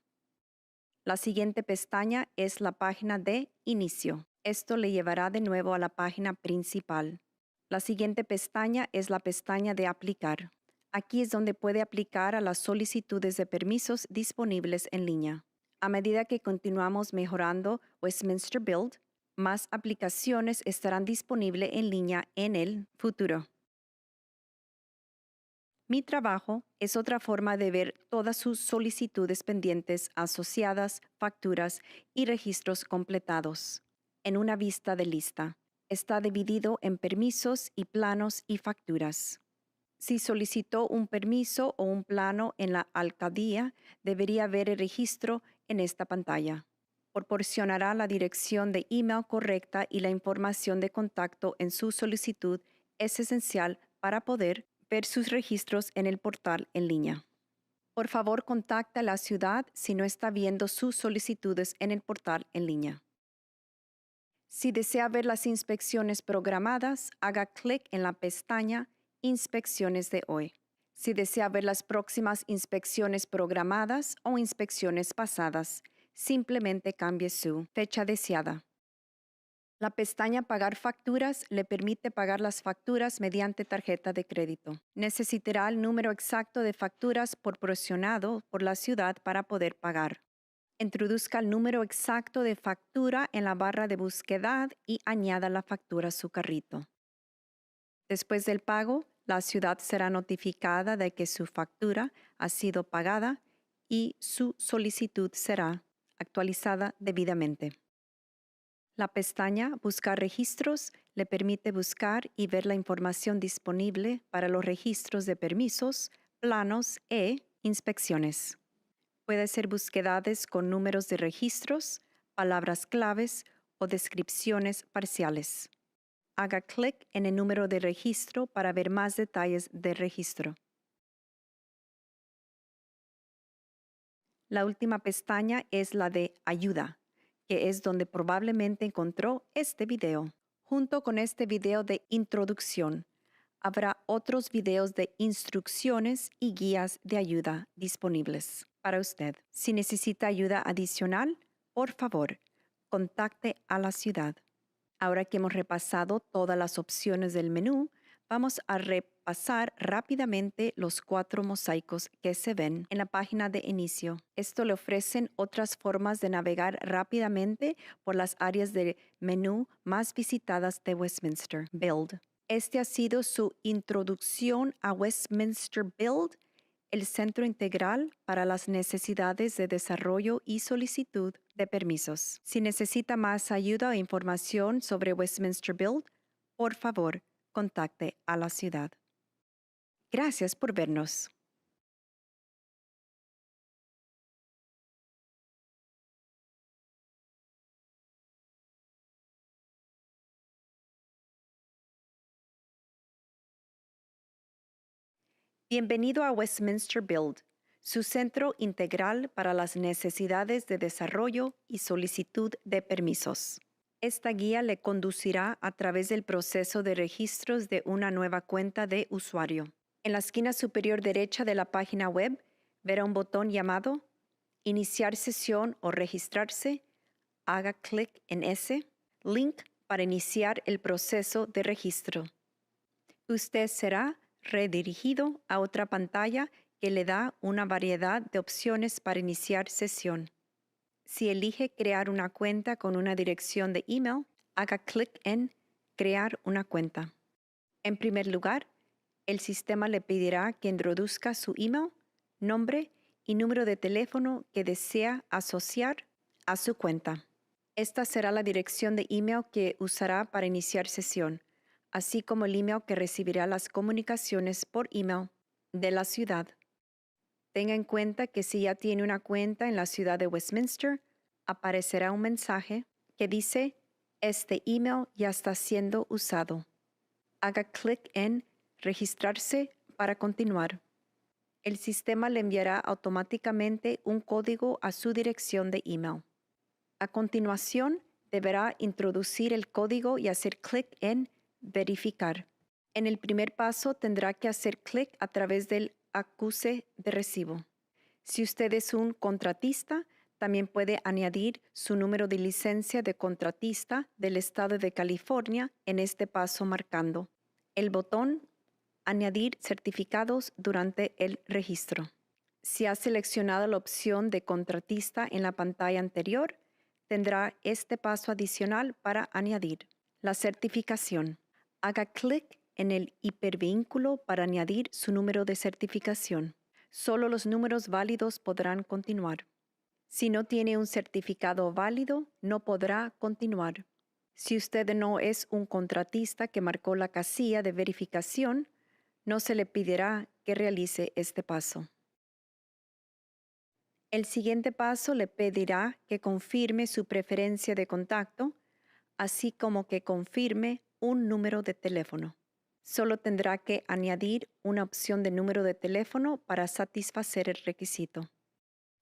La siguiente pestaña es la página de Inicio. Esto le llevará de nuevo a la página principal. La siguiente pestaña es la pestaña de Aplicar. Aquí es donde puede aplicar a las solicitudes de permisos disponibles en línea. A medida que continuamos mejorando Westminster Build, más aplicaciones estarán disponibles en línea en el futuro. Mi trabajo es otra forma de ver todas sus solicitudes pendientes asociadas, facturas y registros completados. En una vista de lista, está dividido en permisos y planos y facturas. Si solicitó un permiso o un plano en la alcaldía, debería ver el registro en esta pantalla. Proporcionará la dirección de email correcta y la información de contacto en su solicitud es esencial para poder ver sus registros en el portal en línea. Por favor, contacte a la ciudad si no está viendo sus solicitudes en el portal en línea. Si desea ver las inspecciones programadas, haga clic en la pestaña Inspecciones de hoy. Si desea ver las próximas inspecciones programadas o inspecciones pasadas, simplemente cambie su fecha deseada. La pestaña Pagar facturas le permite pagar las facturas mediante tarjeta de crédito. Necesitará el número exacto de facturas proporcionado por la ciudad para poder pagar. Introduzca el número exacto de factura en la barra de búsqueda y añada la factura a su carrito. Después del pago, la ciudad será notificada de que su factura ha sido pagada y su solicitud será actualizada debidamente. La pestaña Buscar registros le permite buscar y ver la información disponible para los registros de permisos, planos e inspecciones. Puede ser búsquedas con números de registros, palabras claves o descripciones parciales. Haga clic en el número de registro para ver más detalles del registro. La última pestaña es la de Ayuda, que es donde probablemente encontró este video. Junto con este video de introducción, habrá otros videos de instrucciones y guías de ayuda disponibles para usted. Si necesita ayuda adicional, por favor, contacte a la ciudad. Ahora que hemos repasado todas las opciones del menú, vamos a repasar rápidamente los 4 mosaicos que se ven en la página de inicio. Esto le ofrecen otras formas de navegar rápidamente por las áreas de menú más visitadas de Westminster Build. Este ha sido su introducción a Westminster Build, el centro integral para las necesidades de desarrollo y solicitud de permisos. Si necesita más ayuda o información sobre Westminster Build, por favor, contacte a la ciudad. Gracias por vernos. Bienvenido a Westminster Build, su centro integral para las necesidades de desarrollo y solicitud de permisos. Esta guía le conducirá a través del proceso de registros de una nueva cuenta de usuario. En la esquina superior derecha de la página web, verá un botón llamado Iniciar sesión o registrarse. Haga clic en ese link para iniciar el proceso de registro. Usted será redirigido a otra pantalla que le da una variedad de opciones para iniciar sesión. Si elige crear una cuenta con una dirección de email, haga clic en Crear una cuenta. En primer lugar, el sistema le pedirá que introduzca su email, nombre y número de teléfono que desea asociar a su cuenta. Esta será la dirección de email que usará para iniciar sesión, así como el email que recibirá las comunicaciones por email de la ciudad. Tenga en cuenta que si ya tiene una cuenta en la ciudad de Westminster, aparecerá un mensaje que dice «Este email ya está siendo usado». Haga clic en «Registrarse» para continuar. El sistema le enviará automáticamente un código a su dirección de email. A continuación, deberá introducir el código y hacer clic en Verificar. En el primer paso, tendrá que hacer clic a través del acuse de recibo. Si usted es un contratista, también puede añadir su número de licencia de contratista del estado de California en este paso marcando el botón Añadir certificados durante el registro. Si ha seleccionado la opción de contratista en la pantalla anterior, tendrá este paso adicional para añadir la certificación. Haga clic en el hipervínculo para añadir su número de certificación. Solo los números válidos podrán continuar. Si no tiene un certificado válido, no podrá continuar. Si usted no es un contratista que marcó la casilla de verificación, no se le pedirá que realice este paso. El siguiente paso le pedirá que confirme su preferencia de contacto, así como que confirme un número de teléfono. Solo tendrá que añadir una opción de número de teléfono para satisfacer el requisito.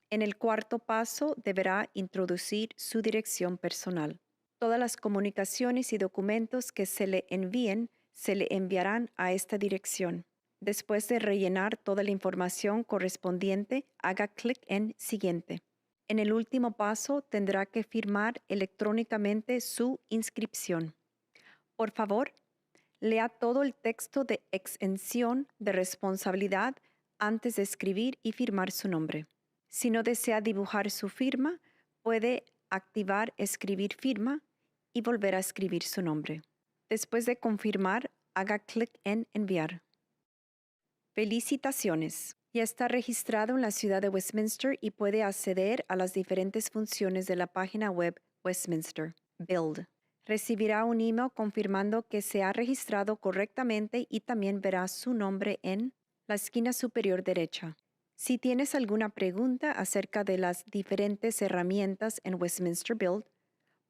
En el cuarto paso deberá introducir su dirección personal. Todas las comunicaciones y documentos que se le envíen se le enviarán a esta dirección. Después de rellenar toda la información correspondiente, haga clic en Siguiente. En el último paso tendrá que firmar electrónicamente su inscripción. Por favor, lea todo el texto de exención de responsabilidad antes de escribir y firmar su nombre. Si no desea dibujar su firma, puede activar Escribir firma y volver a escribir su nombre. Después de confirmar, haga clic en Enviar. Felicitaciones. Ya está registrado en la ciudad de Westminster y puede acceder a las diferentes funciones de la página web Westminster Build. Recibirá un email confirmando que se ha registrado correctamente y también verá su nombre en la esquina superior derecha. Si tienes alguna pregunta acerca de las diferentes herramientas en Westminster Build,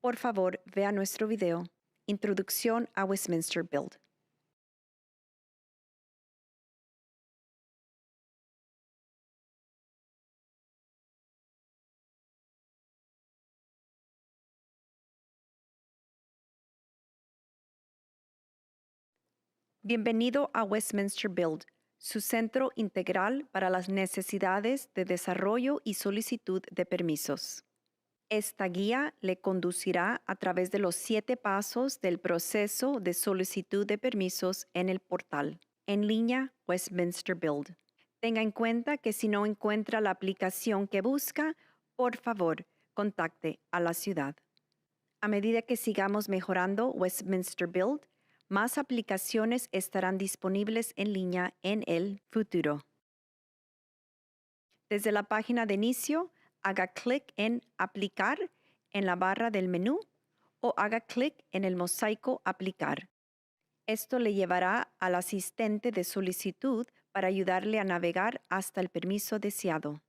por favor, vea nuestro video, Introducción a Westminster Build. Bienvenido a Westminster Build, su centro integral para las necesidades de desarrollo y solicitud de permisos. Esta guía le conducirá a través de los 7 pasos del proceso de solicitud de permisos en el portal, en línea Westminster Build. Tenga en cuenta que si no encuentra la aplicación que busca, por favor, contacte a la ciudad. A medida que sigamos mejorando Westminster Build, más aplicaciones estarán disponibles en línea en el futuro. Desde la página de inicio, haga clic en Aplicar en la barra del menú o haga clic en el mosaico Aplicar. Esto le llevará al asistente de solicitud para ayudarle a navegar hasta el permiso deseado.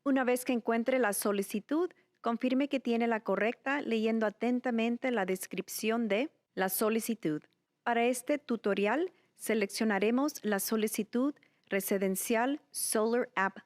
Una vez que encuentre la solicitud, confirme que tiene la correcta leyendo atentamente la descripción de la solicitud. Para este tutorial, seleccionaremos la solicitud Residencial Solar App